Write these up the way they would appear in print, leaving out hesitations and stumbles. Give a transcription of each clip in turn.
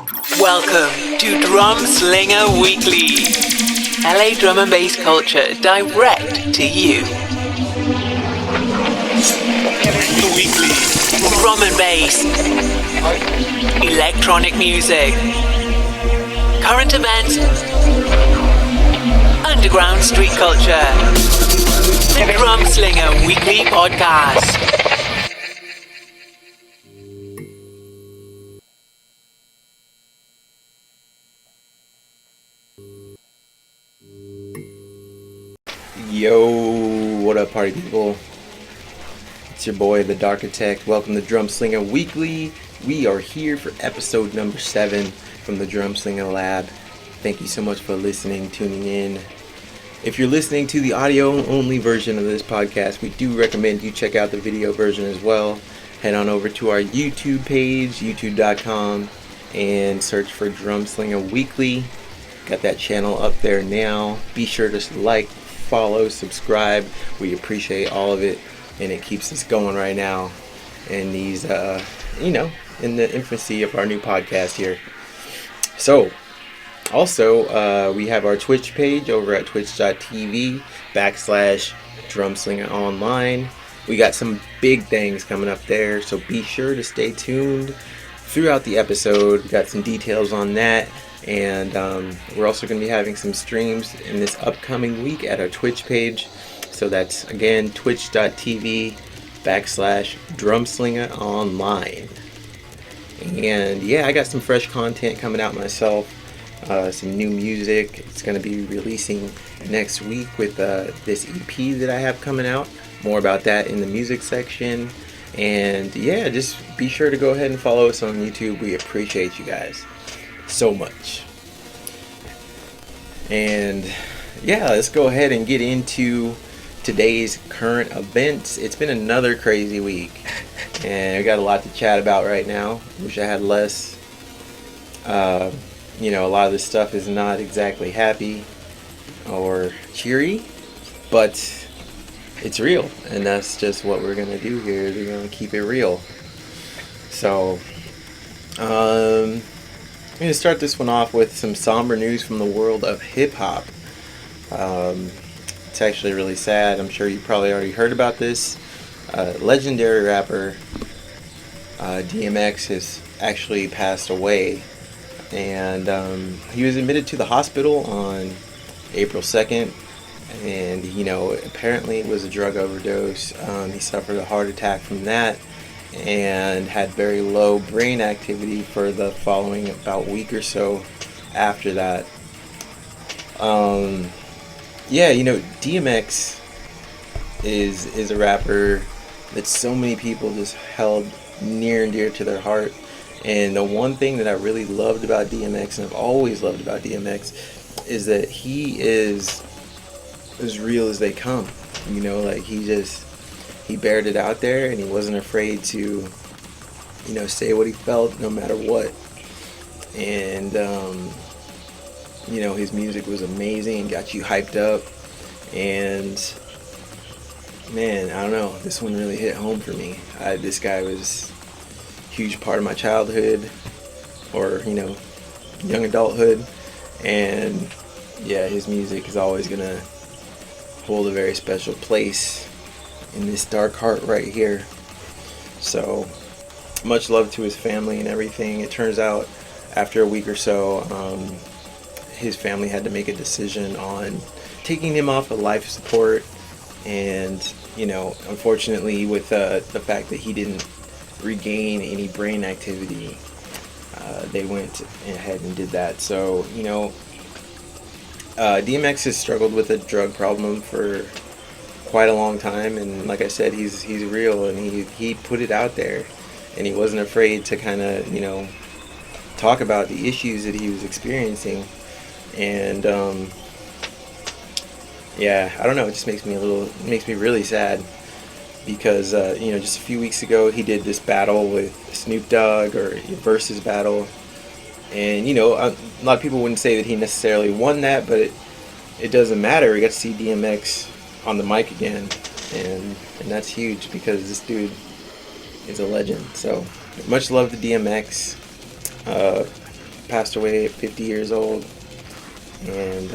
Welcome to Drumslinga Weekly. LA drum and bass culture direct to you. Weekly. Drum and bass. Electronic music. Current events. Underground street culture. The Drumslinga Weekly Podcast. Yo, what up, party people? It's your boy, the Darkitect. Welcome to Drumslinga Weekly. We are here for episode number 7 from the Drumslinga Lab. Thank you so much for listening, tuning in. If you're listening to the audio-only version of this podcast, we do recommend you check out the video version as well. Head on over to our YouTube page, youtube.com, and search for Drumslinga Weekly. Got that channel up there now. Be sure to like, follow, subscribe. We appreciate all of it, and it keeps us going right now in these in the infancy of our new podcast here. So also we have our Twitch page over at twitch.tv/Drumslinga Online. We got some big things coming up there, so be sure to stay tuned throughout the episode. We got some details on that. And we're also going to be having some streams in this upcoming week at our Twitch page. So that's, again, twitch.tv/Drumslinga Online. And yeah, I got some fresh content coming out myself. Some new music. It's going to be releasing next week with this EP that I have coming out. More about that in the music section. And yeah, just be sure to go ahead and follow us on YouTube. We appreciate you guys so much. And yeah, let's go ahead and get into today's current events. It's been another crazy week, and I got a lot to chat about right now. Wish I had less. A lot of this stuff is not exactly happy or cheery, but it's real, and that's just what we're gonna do here. We're gonna keep it real. So I'm going to start this one off with some somber news from the world of hip-hop. It's actually really sad. I'm sure you probably already heard about this. Legendary rapper DMX has actually passed away. And he was admitted to the hospital on April 2nd. And, apparently it was a drug overdose. He suffered a heart attack from that, and had very low brain activity for the following about week or so after that. DMX is a rapper that so many people just held near and dear to their heart. And the one thing that I really loved about DMX, and I've always loved about DMX, is that he is as real as they come. He bared it out there, and he wasn't afraid to, say what he felt no matter what. And, his music was amazing and got you hyped up. And, man, I don't know. This one really hit home for me. This guy was a huge part of my childhood, or, young adulthood. And, yeah, his music is always going to hold a very special place in this dark heart right here. So much love to his family and everything. It turns out after a week or so, his family had to make a decision on taking him off of life support. And unfortunately, with the fact that he didn't regain any brain activity, they went ahead and did that. So DMX has struggled with a drug problem for quite a long time, and like I said, he's real, and he put it out there, and he wasn't afraid to kind of talk about the issues that he was experiencing. And I don't know, it just makes me really sad, because just a few weeks ago he did this battle with Snoop Dogg, or versus battle, and a lot of people wouldn't say that he necessarily won that, but it doesn't matter. We got to see DMX on the mic again, and that's huge, because this dude is a legend. So much love to DMX. passed away at 50 years old. And,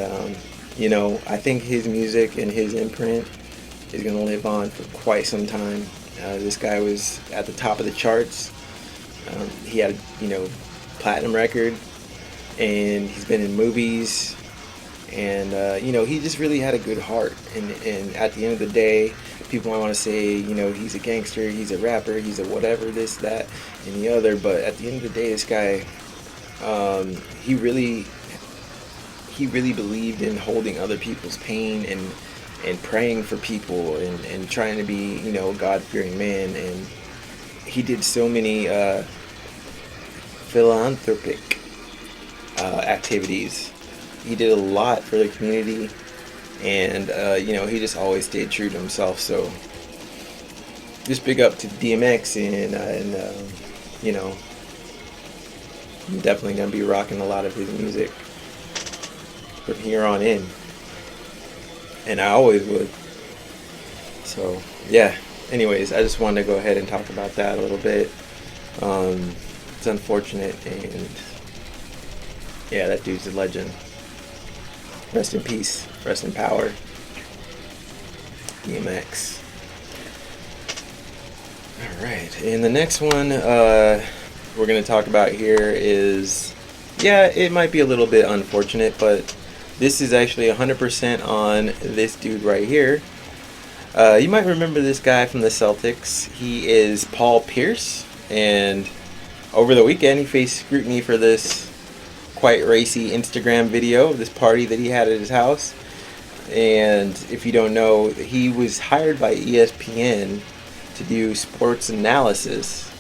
I think his music and his imprint is going to live on for quite some time. This guy was at the top of the charts. He had, platinum record, and he's been in movies, and, he just really had a good heart. And at the end of the day, people might want to say, he's a gangster, he's a rapper, he's a whatever, this, that, and the other, but at the end of the day, this guy, he really believed in holding other people's pain and praying for people and trying to be, a God-fearing man. And he did so many philanthropic activities. He did a lot for the community, and, he just always stayed true to himself. So just big up to DMX, and I'm definitely going to be rocking a lot of his music from here on in, and I always would. So yeah, anyways, I just wanted to go ahead and talk about that a little bit. It's unfortunate, and yeah, that dude's a legend. Rest in peace, rest in power, DMX. Alright, and the next one we're going to talk about here is, yeah, it might be a little bit unfortunate, but this is actually 100% on this dude right here. You might remember this guy from the Celtics. He is Paul Pierce, and over the weekend he faced scrutiny for this quite racy Instagram video of this party that he had at his house. And if you don't know, he was hired by ESPN to do sports analysis.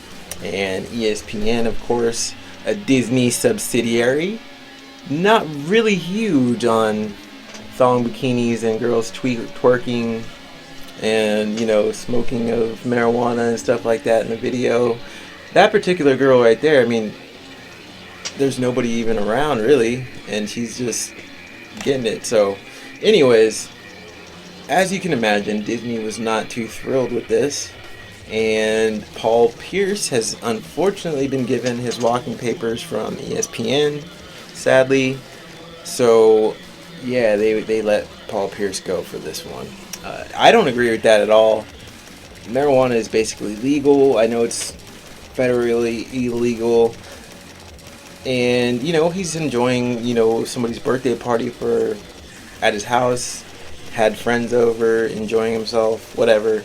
And ESPN, of course, a Disney subsidiary, not really huge on thong bikinis and girls twerking and, smoking of marijuana and stuff like that in the video. That particular girl right there, I mean, there's nobody even around really, and she's just getting it. So anyways, as you can imagine, Disney was not too thrilled with this, and Paul Pierce has unfortunately been given his walking papers from ESPN, sadly. So yeah, they let Paul Pierce go for this one. I don't agree with that at all. Marijuana is basically legal. I know it's federally illegal, and he's enjoying somebody's birthday party at his house, had friends over, enjoying himself, whatever.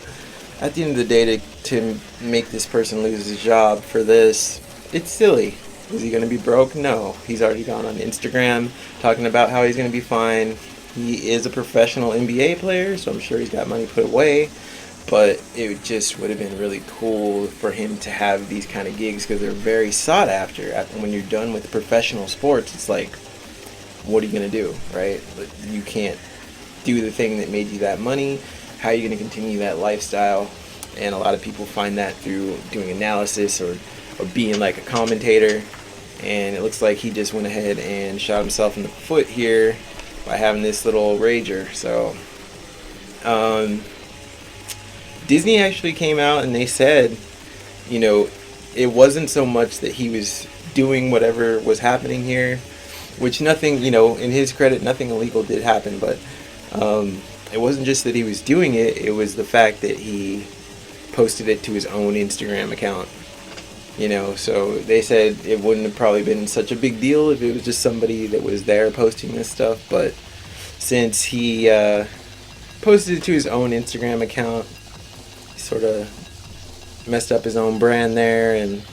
At the end of the day, to make this person lose his job for this, it's silly. Is he going to be broke? No. He's already gone on Instagram talking about how he's going to be fine. He is a professional NBA player, so I'm sure he's got money put away. But it just would have been really cool for him to have these kind of gigs, because they're very sought after. When you're done with professional sports, it's like, what are you going to do, right? You can't do the thing that made you that money. How are you going to continue that lifestyle? And a lot of people find that through doing analysis or being like a commentator. And it looks like he just went ahead and shot himself in the foot here by having this little rager. So Disney actually came out and they said, it wasn't so much that he was doing whatever was happening here, which nothing, in his credit, nothing illegal did happen, but it wasn't just that he was doing it, it was the fact that he posted it to his own Instagram account. So they said it wouldn't have probably been such a big deal if it was just somebody that was there posting this stuff, but since he posted it to his own Instagram account, he sort of messed up his own brand there, and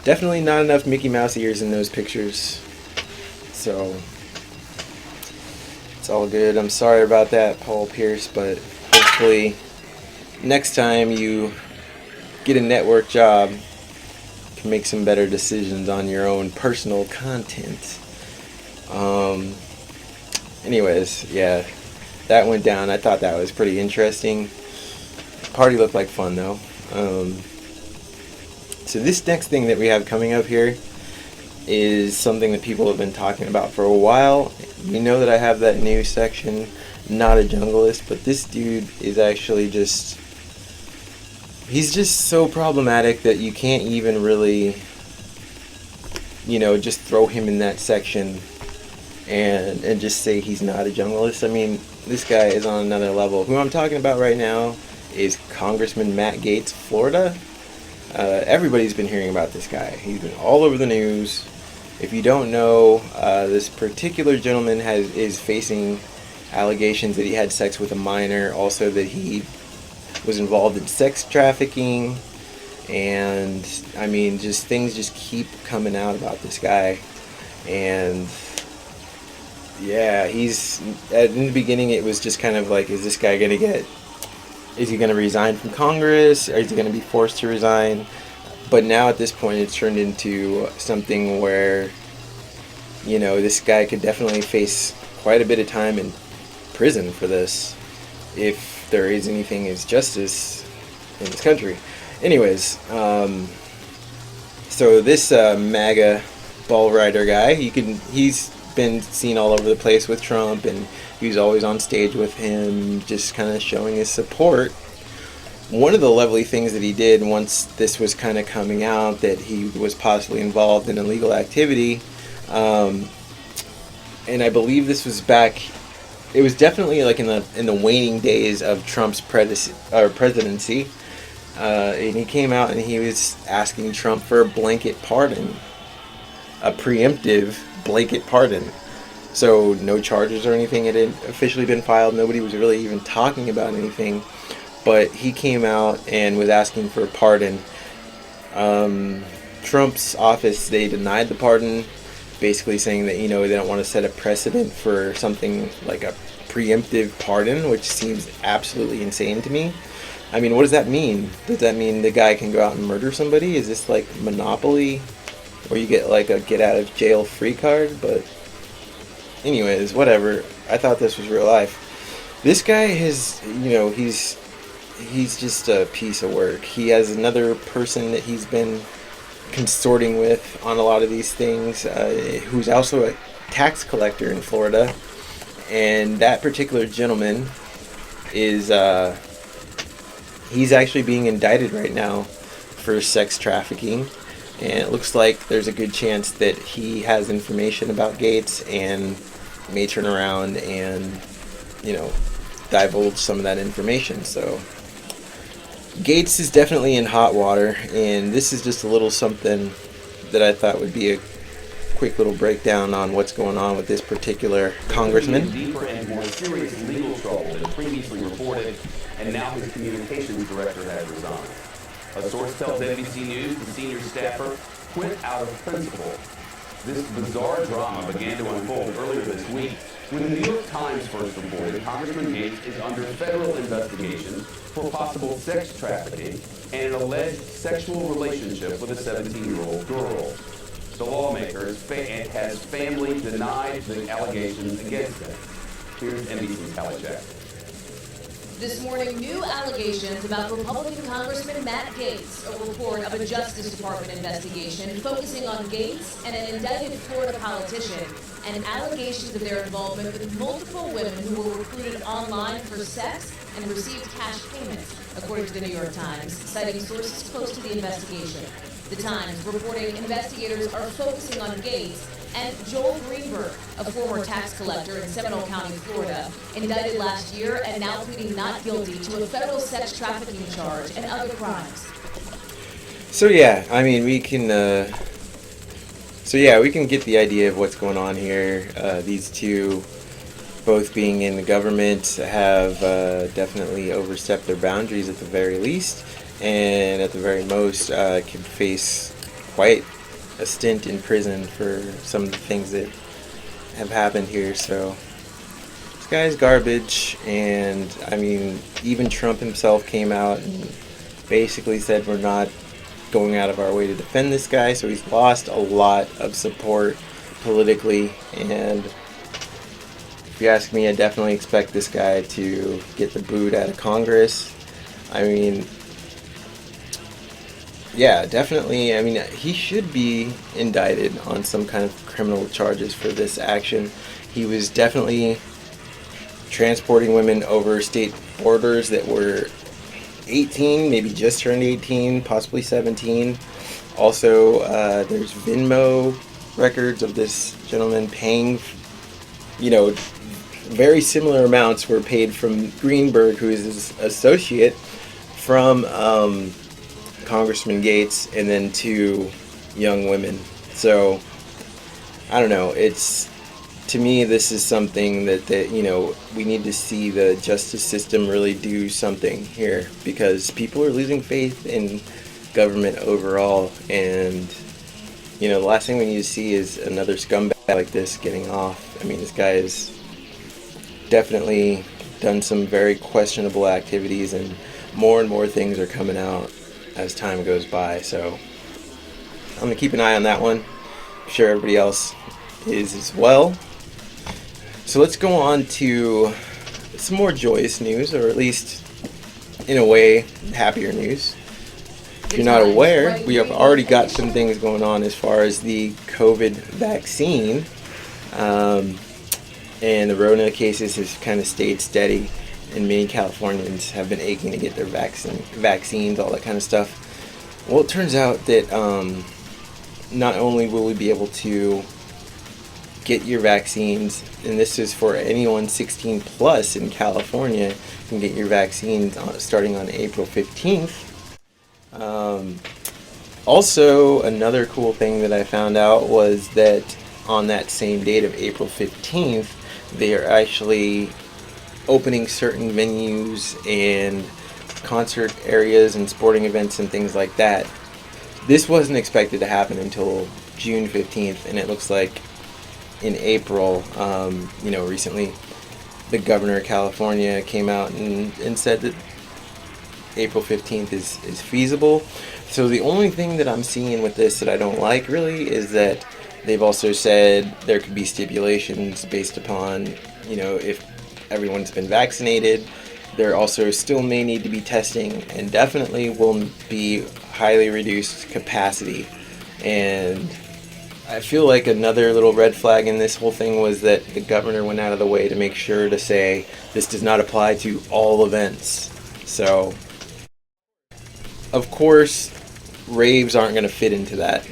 definitely not enough Mickey Mouse ears in those pictures. So it's all good. I'm sorry about that, Paul Pierce, but hopefully next time you get a network job, you can make some better decisions on your own personal content. Anyways, yeah, that went down. I thought that was pretty interesting. The party looked like fun though. So this next thing that we have coming up here is something that people have been talking about for a while. You know that I have that new section, Not a Junglist, but this dude is actually he's just so problematic that you can't even really just throw him in that section and just say he's not a junglist. I mean, this guy is on another level. Who I'm talking about right now is Congressman Matt Gaetz, Florida. Everybody's been hearing about this guy. He's been all over the news. If you don't know, this particular gentleman is facing allegations that he had sex with a minor, also that he was involved in sex trafficking, and I mean, things just keep coming out about this guy. And yeah, in the beginning it was just kind of like, is he going to resign from Congress, or is he going to be forced to resign? But now at this point it's turned into something where, this guy could definitely face quite a bit of time in prison for this, if there is anything as justice in this country. Anyways, so this MAGA ball rider guy, he's been seen all over the place with Trump, and he was always on stage with him, just kind of showing his support. One of the lovely things that he did once this was kind of coming out that he was possibly involved in illegal activity, and I believe this was back, it was definitely like in the waning days of Trump's presidency, and he came out and he was asking Trump for a blanket pardon, a preemptive blanket pardon. So no charges or anything had officially been filed. Nobody was really even talking about anything, but he came out and was asking for a pardon. Trump's office, they denied the pardon, basically saying that, they don't want to set a precedent for something like a preemptive pardon, which seems absolutely insane to me. I mean, what does that mean? Does that mean the guy can go out and murder somebody? Is this like Monopoly, where you get like a get out of jail free card? But anyways, whatever. I thought this was real life. This guy has, he's just a piece of work. He has another person that he's been consorting with on a lot of these things, who's also a tax collector in Florida. And that particular gentleman is, he's actually being indicted right now for sex trafficking. And it looks like there's a good chance that he has information about Gaetz and may turn around and, divulge some of that information. So Gaetz is definitely in hot water, and this is just a little something that I thought would be a quick little breakdown on what's going on with this particular congressman. Deeper and more serious legal trouble than previously reported, and now his communications director has resigned. A source tells NBC News the senior staffer quit out of principle. This bizarre drama began to unfold earlier this week when the New York Times first reported Congressman Gaetz is under federal investigation for possible sex trafficking and an alleged sexual relationship with a 17-year-old girl. The lawmaker has family denied the allegations against him. Here's NBC's Hallie Jackson. This morning, new allegations about Republican Congressman Matt Gaetz, a report of a Justice Department investigation focusing on Gaetz and an indicted Florida politician, and allegations of their involvement with multiple women who were recruited online for sex and received cash payments, according to the New York Times, citing sources close to the investigation. The Times reporting investigators are focusing on Gaetz and Joel Greenberg, a former tax collector in Seminole County, Florida, indicted last year and now pleading not guilty to a federal sex trafficking charge and other crimes. So yeah, I mean, we can get the idea of what's going on here. These two, both being in the government, have definitely overstepped their boundaries at the very least, and at the very most could face quite a stint in prison for some of the things that have happened here. So this guy's garbage, and I mean, even Trump himself came out and basically said we're not going out of our way to defend this guy. So he's lost a lot of support politically, and if you ask me, I definitely expect this guy to get the boot out of Congress. I mean, yeah, definitely. I mean, he should be indicted on some kind of criminal charges for this action. He was definitely transporting women over state borders that were 18, maybe just turned 18, possibly 17. Also, there's Venmo records of this gentleman paying, very similar amounts were paid from Greenberg, who is his associate, from Congressman Gates, and then to young women. So, I don't know, to me, this is something that we need to see the justice system really do something here, because people are losing faith in government overall, and the last thing we need to see is another scumbag like this getting off. I mean, this guy has definitely done some very questionable activities, and more things are coming out as time goes by, so I'm going to keep an eye on that one. I'm sure everybody else is as well. So let's go on to some more joyous news, or at least, in a way, happier news. If you're not aware, we have already got some things going on as far as the COVID vaccine. And the Rona cases have kind of stayed steady, and many Californians have been aching to get their vaccines, all that kind of stuff. Well, it turns out that not only will we be able to get your vaccines, and this is for anyone 16 plus in California, you can get your vaccines starting on April 15th. Also, another cool thing that I found out was that on that same date of April 15th, they are actually opening certain venues and concert areas and sporting events and things like that. This wasn't expected to happen until June 15th, and it looks like in April, recently the governor of California came out and said that April 15th is feasible. So the only thing that I'm seeing with this that I don't like really is that they've also said there could be stipulations based upon, if everyone's been vaccinated. There also still may need to be testing, and definitely will be highly reduced capacity. And I feel like another little red flag in this whole thing was that the governor went out of the way to make sure to say this does not apply to all events. So, of course, raves aren't going to fit into that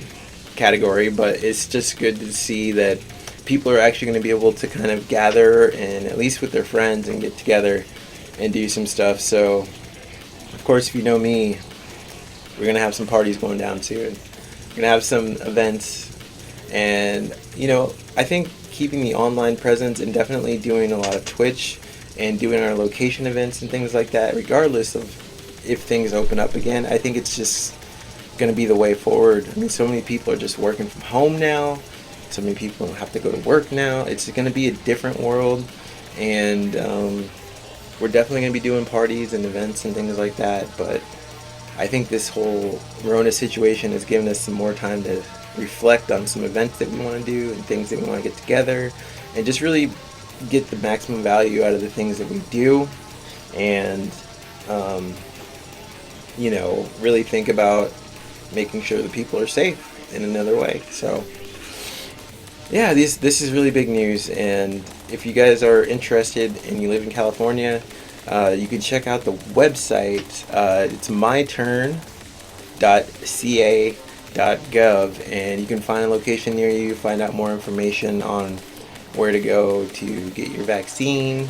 category, but it's just good to see that people are actually going to be able to kind of gather, and at least with their friends, and get together and do some stuff. So, of course, if you know me, we're going to have some parties going down soon. We're going to have some events. And, I think keeping the online presence and definitely doing a lot of Twitch and doing our location events and things like that, regardless of if things open up again, I think it's just going to be the way forward. I mean, so many people are just working from home now. So many people don't have to go to work now. It's going to be a different world. And we're definitely going to be doing parties and events and things like that. But I think this whole Rona situation has given us some more time to reflect on some events that we want to do and things that we want to get together, and just really get the maximum value out of the things that we do, and really think about making sure that people are safe in another way. So yeah, this is really big news, and if you guys are interested and you live in California, you can check out the website. It's myturn.ca.gov, and you can find a location near you, find out more information on where to go to get your vaccine.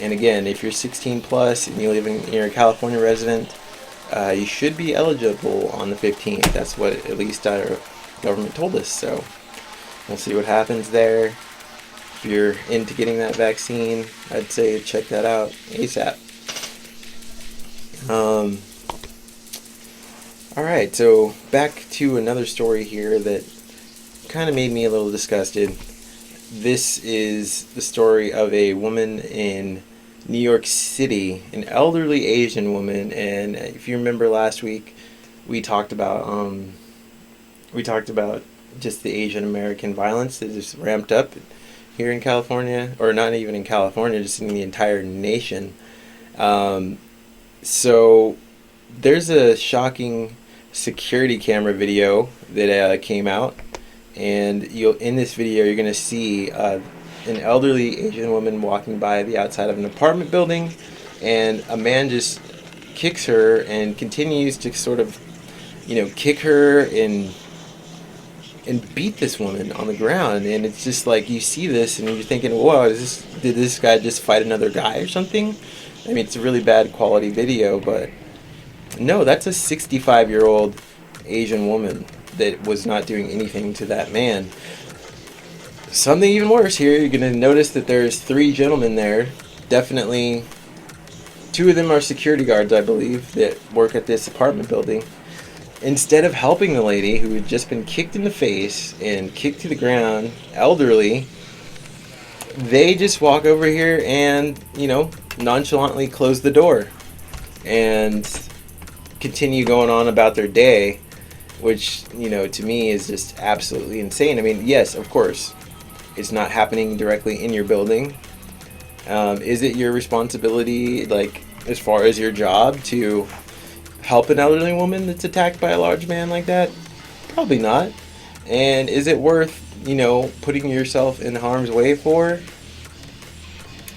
And again, if you're 16 plus and you're a California resident, you should be eligible on the 15th. That's what at least our government told us. So we'll see what happens there. If you're into getting that vaccine, I'd say check that out ASAP. Alright, so back to another story here that kind of made me a little disgusted. This is the story of a woman in New York City, an elderly Asian woman, and if you remember last week, we talked about just the Asian American violence that just ramped up here in California, or not even in California, just in the entire nation. So there's a shocking security camera video that came out, and in this video you're going to see an elderly Asian woman walking by the outside of an apartment building, and a man just kicks her and continues to sort of kick her and and beat this woman on the ground. And it's just like, you see this and you're thinking, whoa, did this guy just fight another guy or something? I mean, it's a really bad quality video, but no, that's a 65-year-old Asian woman that was not doing anything to that man. Something even worse here, you're going to notice that there's 3 gentlemen there. Definitely 2 of them are security guards, I believe, that work at this apartment building. Instead of helping the lady who had just been kicked in the face and kicked to the ground, elderly, they just walk over here and, nonchalantly close the door and continue going on about their day, which, to me is just absolutely insane. I mean, yes, of course, it's not happening directly in your building. Is it your responsibility, like, as far as your job, to help an elderly woman that's attacked by a large man like that? Probably not. And is it worth, putting yourself in harm's way for?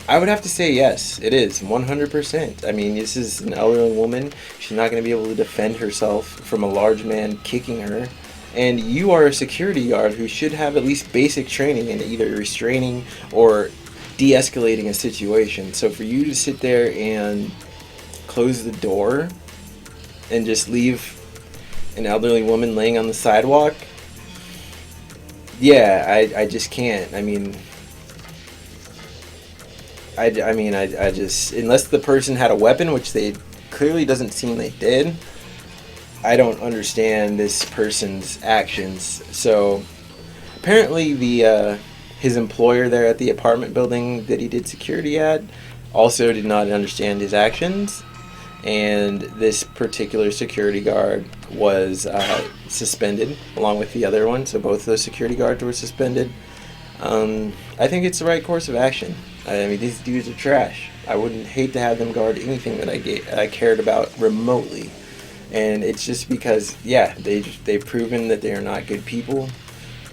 I would have to say yes, it is, 100%. I mean, this is an elderly woman. She's not going to be able to defend herself from a large man kicking her. And you are a security guard who should have at least basic training in either restraining or de-escalating a situation. So for you to sit there and close the door and just leave an elderly woman laying on the sidewalk, yeah, I just can't. I mean, I just, unless the person had a weapon, which they clearly doesn't seem they did, I don't understand this person's actions. So apparently his employer there at the apartment building that he did security at also did not understand his actions, and this particular security guard was suspended along with the other one. So both of those security guards were suspended. I think it's the right course of action. I mean, these dudes are trash. I wouldn't hate to have them guard anything that I cared about remotely. And it's just because, yeah, they've proven that they are not good people.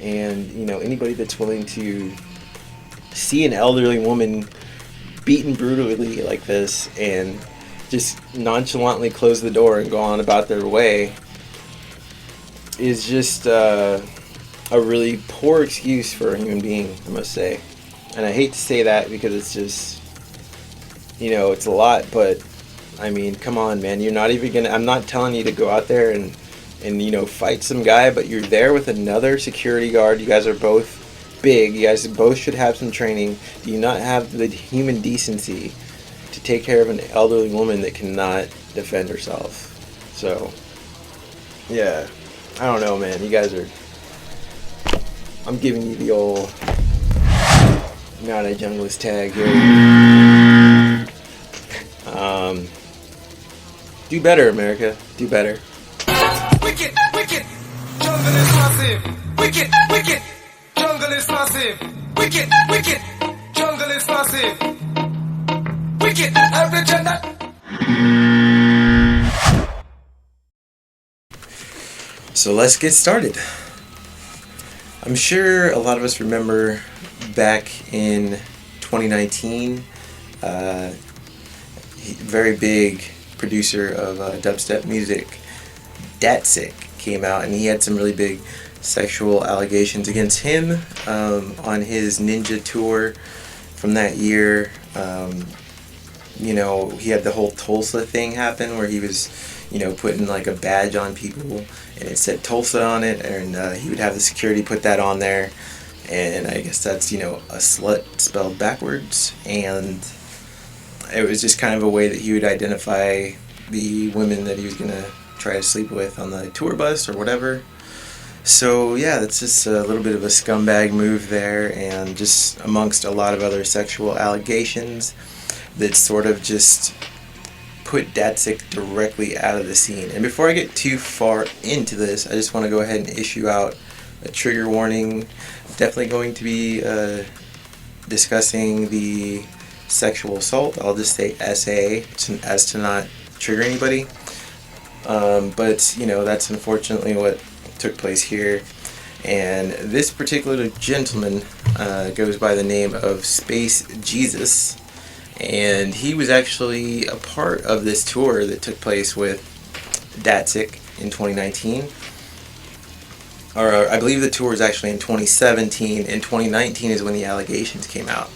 And, anybody that's willing to see an elderly woman beaten brutally like this and just nonchalantly close the door and go on about their way is just a really poor excuse for a human being, I must say. And I hate to say that because it's just, it's a lot, but I mean, come on, man. You're not even I'm not telling you to go out there and fight some guy, but you're there with another security guard. You guys are both big. You guys both should have some training. Do you not have the human decency to take care of an elderly woman that cannot defend herself? So, yeah. I don't know, man. You guys are... I'm giving you the old... not a Junglist tag here. Do better, America. Do better. Wicked, wicked, jungle is massive. Wicked, wicked, jungle is massive. Wicked, wicked, jungle is massive. Wicked, every gender. So let's get started. I'm sure a lot of us remember back in 2019, very big producer of dubstep music, Datsik, came out, and he had some really big sexual allegations against him on his Ninja tour from that year. He had the whole Tulsa thing happen where he was, putting like a badge on people and it said Tulsa on it, and he would have the security put that on there, and I guess that's, a slut spelled backwards, and it was just kind of a way that he would identify the women that he was going to try to sleep with on the tour bus or whatever. So yeah, that's just a little bit of a scumbag move there, and just amongst a lot of other sexual allegations that sort of just put Datsik directly out of the scene. And before I get too far into this, I just want to go ahead and issue out a trigger warning. Definitely going to be discussing the sexual assault. I'll just say SA as to not trigger anybody. But that's unfortunately what took place here. And this particular gentleman goes by the name of Space Jesus, and he was actually a part of this tour that took place with Datsik in 2019. or I believe the tour was actually in 2017, and 2019 is when the allegations came out.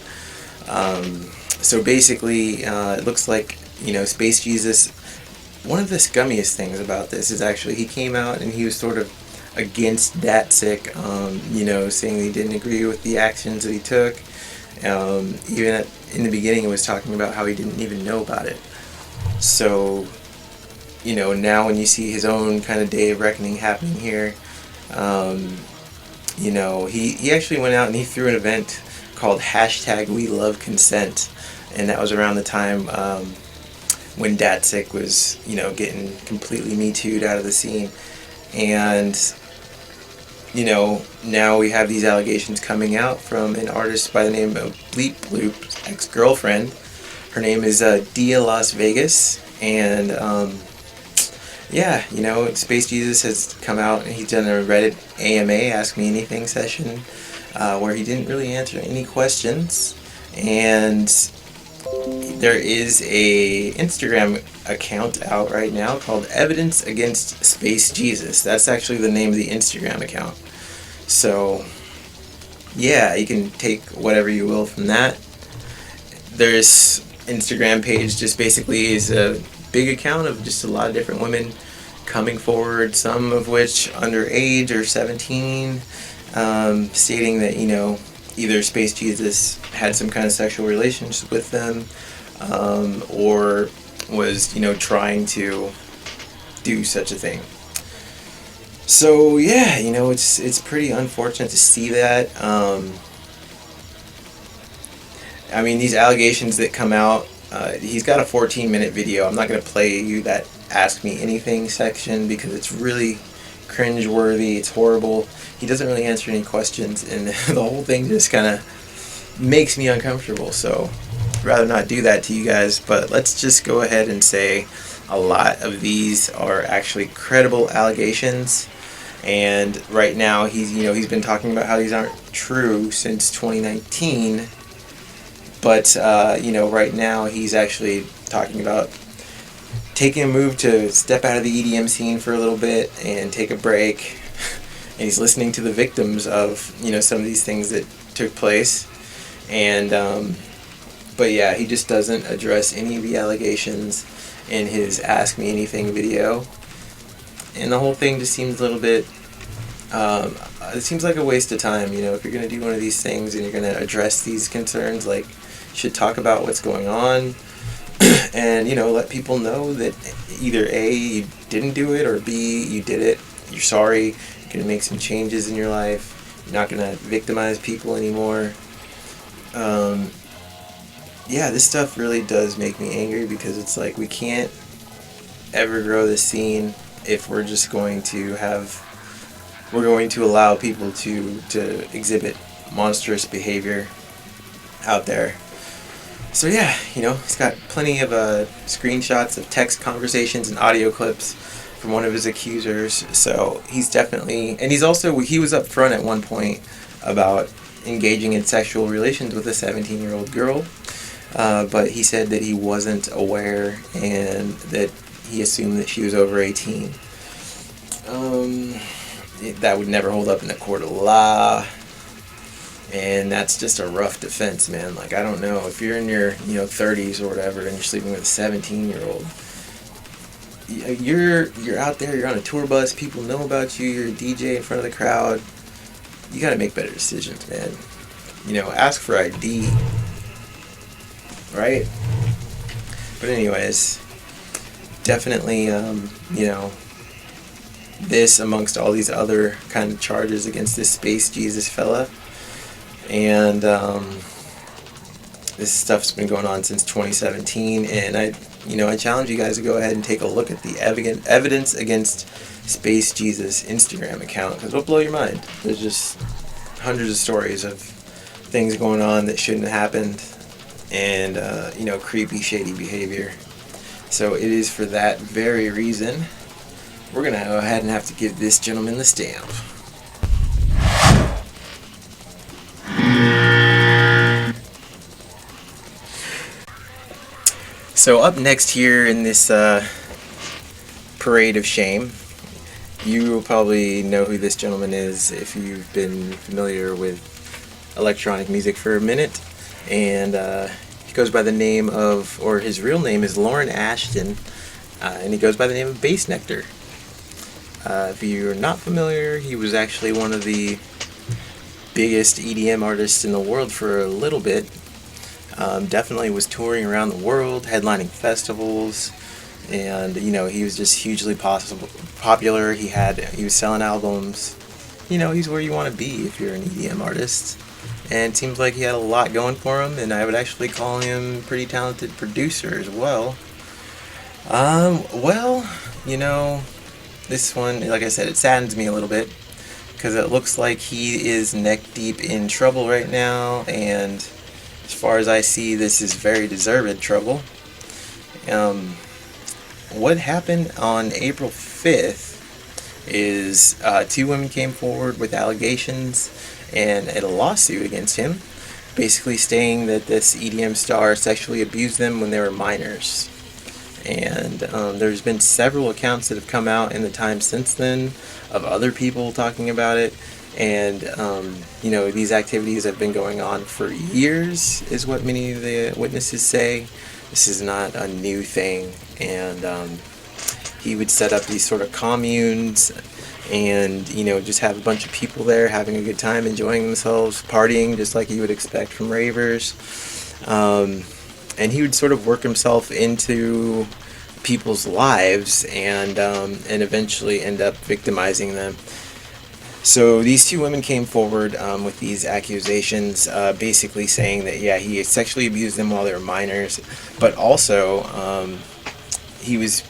So basically, it looks like, Space Jesus, one of the scummiest things about this is actually he came out and he was sort of against Datsik, saying he didn't agree with the actions that he took. Even in the beginning, he was talking about how he didn't even know about it. So, now when you see his own kind of day of reckoning happening here, he actually went out and he threw an event called #WeLoveConsent, and that was around the time when Datsik was, getting completely Me Too'd out of the scene. And, now we have these allegations coming out from an artist by the name of Bleep Bloop's ex-girlfriend. Her name is Dia Las Vegas, and Space Jesus has come out and he's done a Reddit AMA, Ask Me Anything session, where he didn't really answer any questions. And there is a Instagram account out right now called Evidence Against Space Jesus. That's actually the name of the Instagram account. So, yeah, you can take whatever you will from that. There's Instagram page just basically is a big account of just a lot of different women coming forward, some of which underage or 17, stating that, either Space Jesus had some kind of sexual relationship with them, or was, trying to do such a thing. So, yeah, it's pretty unfortunate to see that. These allegations that come out, he's got a 14-minute video. I'm not going to play you that Ask Me Anything section because it's really cringeworthy. It's horrible. He doesn't really answer any questions, and the whole thing just kind of makes me uncomfortable. So I'd rather not do that to you guys, but let's just go ahead and say a lot of these are actually credible allegations. And right now he's been talking about how these aren't true since 2019. But, right now he's actually talking about taking a move to step out of the EDM scene for a little bit and take a break. And he's listening to the victims of, some of these things that took place. And, but yeah, he just doesn't address any of the allegations in his Ask Me Anything video. And the whole thing just seems a little bit, it seems like a waste of time. If you're going to do one of these things and you're going to address these concerns, you should talk about what's going on and, let people know that either A, you didn't do it, or B, you did it, you're sorry, you're going to make some changes in your life, you're not going to victimize people anymore. This stuff really does make me angry because it's like we can't ever grow this scene if we're just going to allow people to exhibit monstrous behavior out there. So yeah, he's got plenty of screenshots of text conversations and audio clips from one of his accusers. So he's definitely, and he was upfront at one point about engaging in sexual relations with a 17-year-old girl, but he said that he wasn't aware and that he assumed that she was over 18. That would never hold up in the court of law. And that's just a rough defense, man. I don't know, if you're in your 30s or whatever and you're sleeping with a 17-year-old, you're out there, you're on a tour bus, people know about you, you're a DJ in front of the crowd. You got to make better decisions, man. Ask for ID, right? But anyways, definitely, this amongst all these other kind of charges against this Space Jesus fella. And this stuff's been going on since 2017, and I challenge you guys to go ahead and take a look at the Evidence Against Space Jesus Instagram account, because it'll blow your mind. There's just hundreds of stories of things going on that shouldn't have happened, and creepy, shady behavior. So it is for that very reason we're gonna go ahead and have to give this gentleman the stamp. So up next here in this parade of shame You will probably know who this gentleman is if you've been familiar with electronic music for a minute. And he goes by the name of, or his real name is Lauren Ashton, and he goes by the name of Bass Nectar. If you're not familiar, he was actually one of the biggest EDM artists in the world for a little bit. Definitely was touring around the world, headlining festivals, and he was just hugely popular. He was selling albums. He's where you want to be if you're an EDM artist. And it seems like he had a lot going for him, and I would actually call him a pretty talented producer as well. This one, like I said, it saddens me a little bit because it looks like he is neck deep in trouble right now, and as far as I see, this is very deserved trouble. What happened on April 5th is 2 women came forward with allegations and a lawsuit against him, basically stating that this EDM star sexually abused them when they were minors. And there's been several accounts that have come out in the time since then of other people talking about it. And, these activities have been going on for years, is what many of the witnesses say. This is not a new thing. And he would set up these sort of communes and, just have a bunch of people there having a good time, enjoying themselves, partying, just like you would expect from ravers. And he would sort of work himself into people's lives and eventually end up victimizing them. So these 2 women came forward with these accusations, basically saying that, he sexually abused them while they were minors, but also he was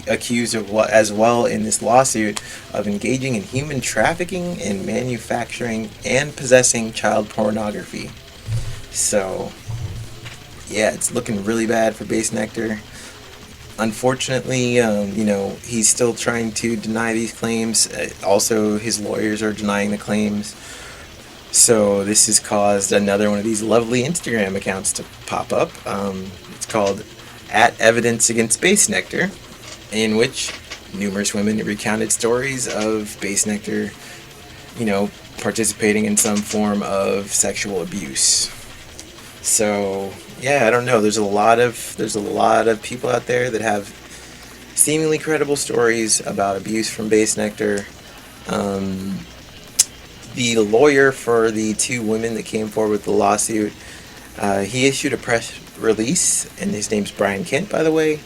accused of as well in this lawsuit of engaging in human trafficking and manufacturing and possessing child pornography. So it's looking really bad for Bass Nectar. Unfortunately, he's still trying to deny these claims. Also, his lawyers are denying the claims. So this has caused another one of these lovely Instagram accounts to pop up. It's called @EvidenceAgainstBass Nectar, in which numerous women recounted stories of Bass Nectar, participating in some form of sexual abuse. So I don't know. There's a lot of people out there that have seemingly credible stories about abuse from Bass Nectar. The lawyer for the 2 women that came forward with the lawsuit, he issued a press release, and his name's Brian Kent, by the way.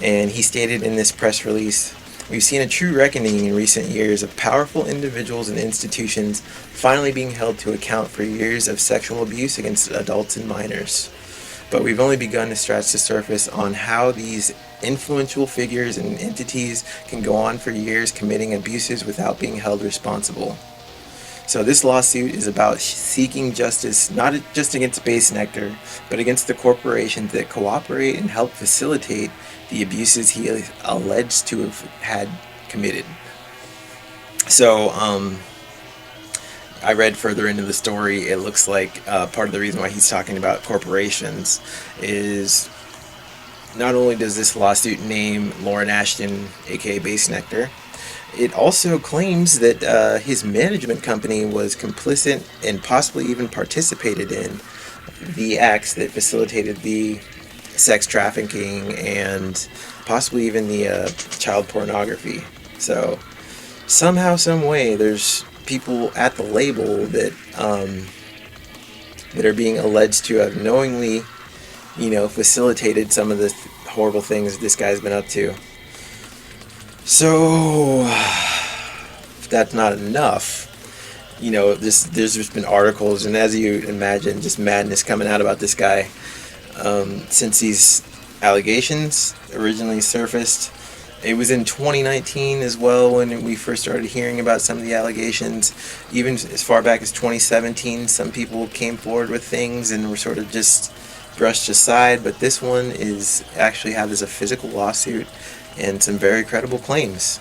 And he stated in this press release, "We've seen a true reckoning in recent years of powerful individuals and institutions finally being held to account for years of sexual abuse against adults and minors. But we've only begun to scratch the surface on how these influential figures and entities can go on for years committing abuses without being held responsible." So this lawsuit is about seeking justice not just against Bass Nectar, but against the corporations that cooperate and help facilitate the abuses he is alleged to have had committed. So, I read further into the story. It looks like part of the reason why he's talking about corporations is not only does this lawsuit name Lauren Ashton, aka Bass Nectar, it also claims that his management company was complicit and possibly even participated in the acts that facilitated the sex trafficking and possibly even the child pornography. So somehow, some way, there's people at the label that that are being alleged to have knowingly, facilitated some of the horrible things this guy's been up to. So if that's not enough, there's just been articles, and as you imagine, just madness coming out about this guy since these allegations originally surfaced. It was in 2019 as well when we first started hearing about some of the allegations. Even as far back as 2017, some people came forward with things and were sort of just brushed aside. But this one is actually has a physical lawsuit and some very credible claims.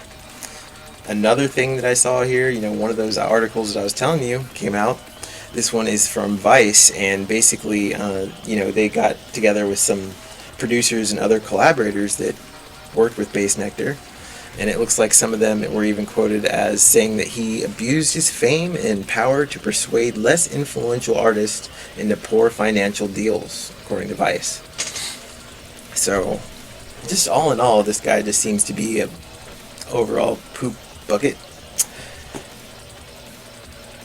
Another thing that I saw here, one of those articles that I was telling you came out. This one is from Vice, and basically, they got together with some producers and other collaborators that worked with Bass Nectar, And it looks like some of them were even quoted as saying that he abused his fame and power to persuade less influential artists into poor financial deals, according to Vice. So, just all in all, this guy just seems to be a overall poop bucket.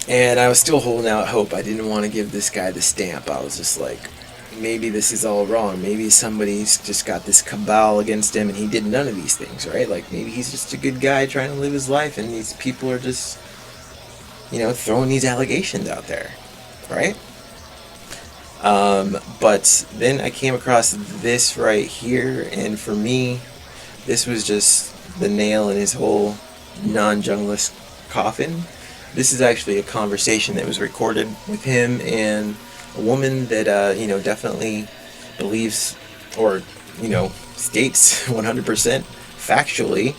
And I was still holding out hope. I didn't want to give this guy the stamp. I was just like, maybe this is all wrong. Maybe somebody's just got this cabal against him and he did none of these things, right? Like, maybe he's just a good guy trying to live his life and these people are just, throwing these allegations out there, right? But then I came across this right here, and for me, this was just the nail in his whole non-Junglist coffin. This is actually a conversation that was recorded with him and a woman that, definitely believes or, states 100% factually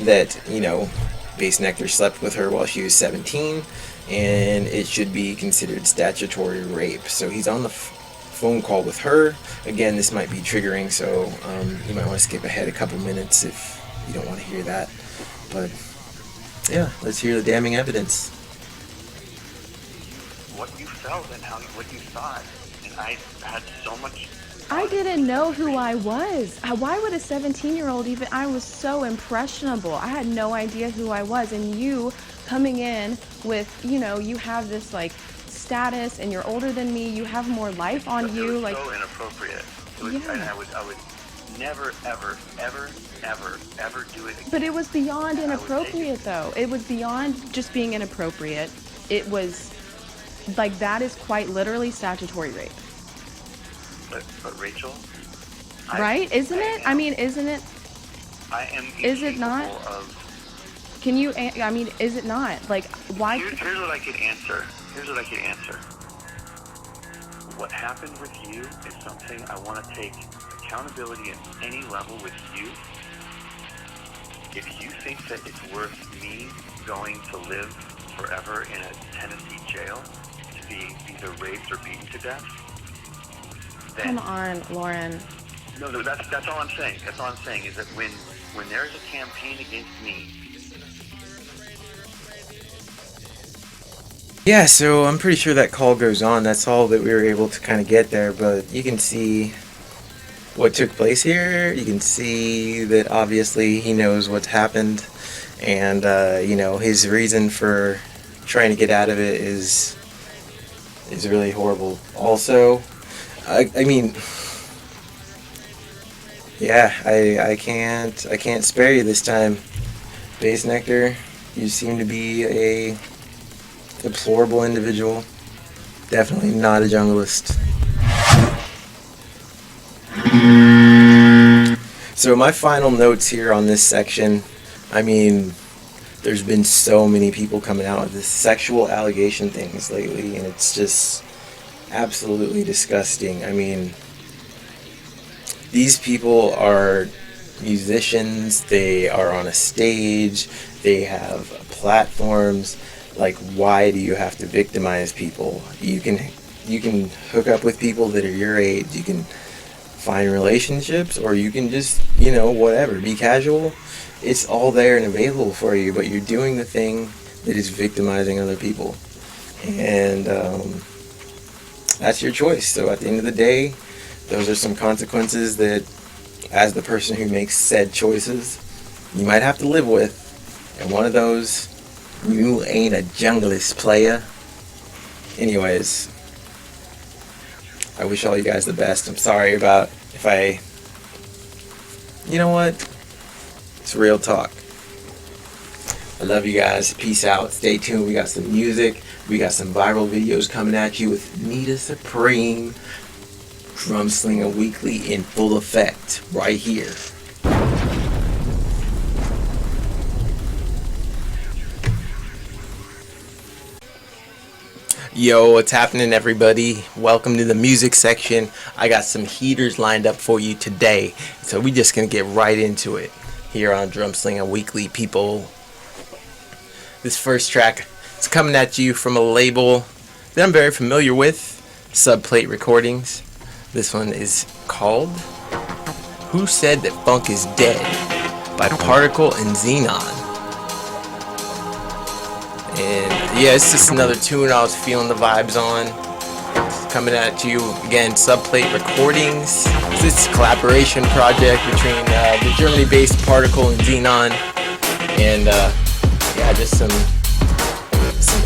that, Bass Nectar slept with her while she was 17, and it should be considered statutory rape. So he's on the phone call with her. Again, this might be triggering, so you might want to skip ahead a couple minutes if you don't want to hear that. But yeah, let's hear the damning evidence. What you felt and what you thought, and I had so much. I didn't know who I was. Why would a 17-year-old even? I was so impressionable. I had no idea who I was, and you coming in with, you have this like status, and you're older than me. You have more life on But you. It was like so inappropriate. It was, yeah. And I would never, ever do it again. But it was beyond inappropriate, though. It was beyond just being inappropriate. It was like, that is quite literally statutory rape. But Rachel, right? Isn't it? I mean, isn't it? I am. Is it not? Can you? I mean, is it not? Like, why? Here's what I could answer. What happened with you is something I want to take accountability at any level with you. If you think that it's worth me going to live forever in a Tennessee jail to be either raped or beaten to death, then... Come on, Lauren. No, that's all I'm saying. That's all I'm saying is that when there's a campaign against me... Yeah, so I'm pretty sure that call goes on. That's all that we were able to kind of get there, but you can see what took place here. You can see that obviously he knows what's happened, and his reason for trying to get out of it is really horrible. Also, I mean, yeah, I can't spare you this time, Bass Nectar. You seem to be a deplorable individual. Definitely not a junglist. So my final notes here on this section, I mean, there's been so many people coming out with this sexual allegation things lately, and it's just absolutely disgusting. I mean, these people are musicians, they are on a stage, they have platforms. Like, why do you have to victimize people? You can hook up with people that are your age. You can find relationships, or you can just, whatever, be casual. It's all there and available for you, but you're doing the thing that is victimizing other people. And that's your choice. So at the end of the day, those are some consequences that, as the person who makes said choices, you might have to live with. And one of those, you ain't a junglist, player. Anyways, I wish all you guys the best. I'm sorry about if I... You know what? It's real talk. I love you guys. Peace out. Stay tuned. We got some music. We got some viral videos coming at you with Nita Supreme. Drumslinga Weekly in full effect right here. Yo, what's happening, everybody? Welcome to the music section. I got some heaters lined up for you today, so we just gonna get right into it here on Drumslinga Weekly, people. This first track is coming at you from a label that I'm very familiar with, Subplate Recordings. This one is called Who Said That Funk Is Dead by Particle and Xenon. And yeah, it's just another tune I was feeling the vibes on. It's coming at you again, Subplate Recordings. This is a collaboration project between the Germany-based Particle and Xenon. And yeah, just some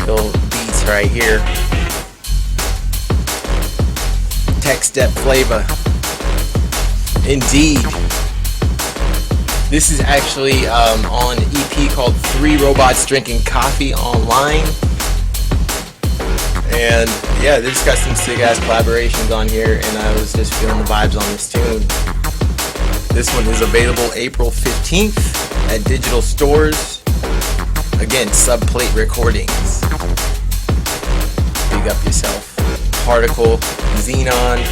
ill beats right here. Tech Step flavor. Indeed. This is actually on an EP called 3 Robots Drinking Coffee Online. And yeah, this got some sick ass collaborations on here, and I was just feeling the vibes on this tune. This one is available April 15th at digital stores. Again, Subplate Recordings. Big up yourself. Particle, Xenon,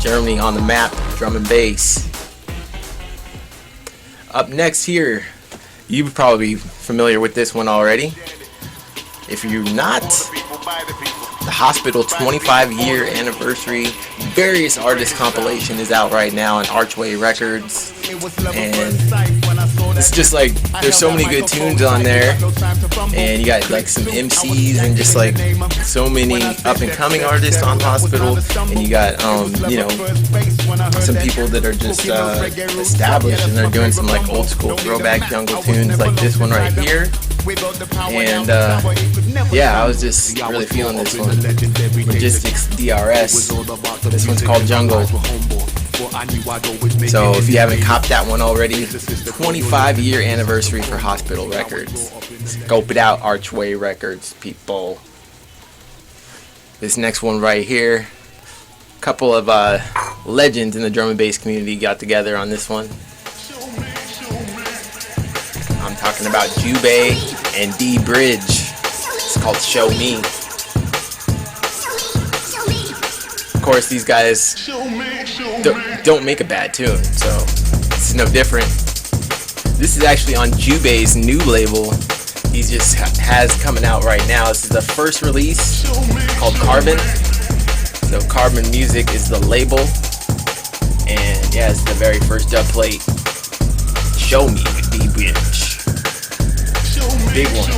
Germany on the map, drum and bass. Up next here, you're probably familiar with this one already. If you're not, the Hospital 25-year anniversary various artist compilation is out right now on Archway Records, and it's just like there's so many good tunes on there, and you got like some MCs and just like so many up and coming artists on Hospital, and you got you know, some people that are just established and they're doing some like old school throwback jungle tunes like this one right here. And yeah, I was just really feeling this one. Logistics DRS. This one's called Jungle. So if you haven't copped that one already, 25-year anniversary for Hospital Records. Scope it out, Archway Records, people. This next one right here, a couple of legends in the drum and bass community got together on this one. I'm talking about Jubei and D Bridge. It's called Show Me. Of course, these guys don't make a bad tune, so it's no different. This is actually on Jubei's new label. He just has coming out right now. This is the first release called Carbon. So Carbon Music is the label, and yeah, it's the very first dub plate. Show Me with D Bridge. Big one.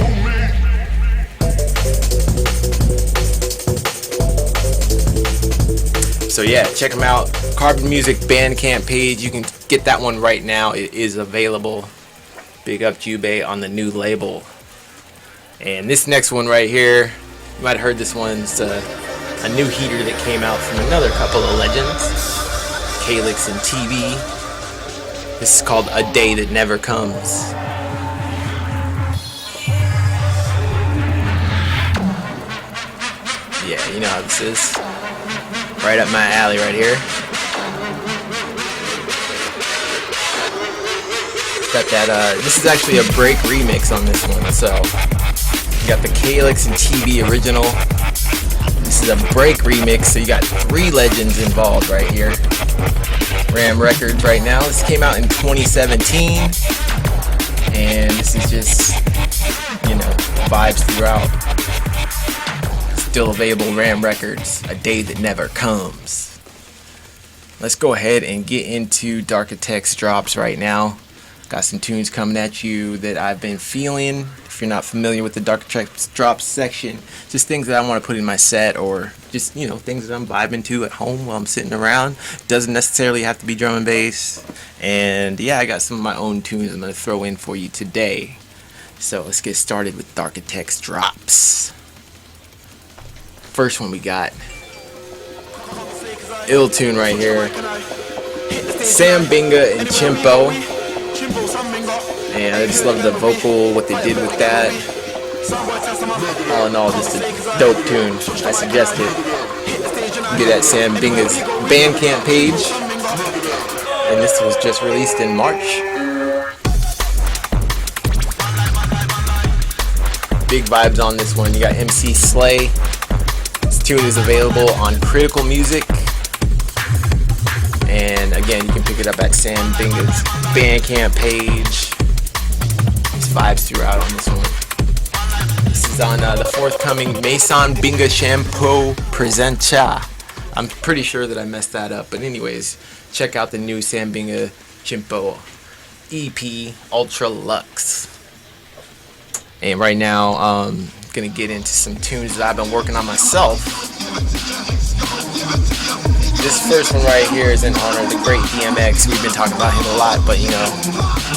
So yeah, check them out. Carbon Music Bandcamp page. You can get that one right now. It is available. Big up Jubei on the new label. And this next one right here, you might have heard this one. It's a new heater that came out from another couple of legends, Calyx and TV. This is called A Day That Never Comes. Yeah, you know how this is. Right up my alley right here. Got that, this is actually a break remix on this one, so you got the Calyx and TV original. This is a break remix, so you got 3 legends involved right here. Ram Records right now. This came out in 2017, and this is just, you know, vibes throughout. Still available, Ram Records, A Day That Never Comes. Let's go ahead and get into Darkitect's drops right now. Got some tunes coming at you that I've been feeling. If you're not familiar with the Darkitect's drops section, just things that I want to put in my set, or just, you know, things that I'm vibing to at home while I'm sitting around. Doesn't necessarily have to be drum and bass. And yeah, I got some of my own tunes I'm going to throw in for you today. So let's get started with Darkitect's drops. First one we got, ill tune right here, Sam Binga and Chimpo, and I just love the vocal, what they did with that. All in all, just a dope tune. I suggest it. Get at Sam Binga's Bandcamp page, and this was just released in March. Big vibes on this one. You got MC Slay. Tune is available on Critical Music, and again, you can pick it up at Sam Binga's Bandcamp page. There's vibes throughout on this one. This is on the forthcoming Mason Binga Shampoo Presenta. I'm pretty sure that I messed that up, but anyways, check out the new Sam Binga Chimpo EP, Ultra Lux. And right now, gonna get into some tunes that I've been working on myself. This first one right here is in honor of the great DMX. We've been talking about him a lot, but you know,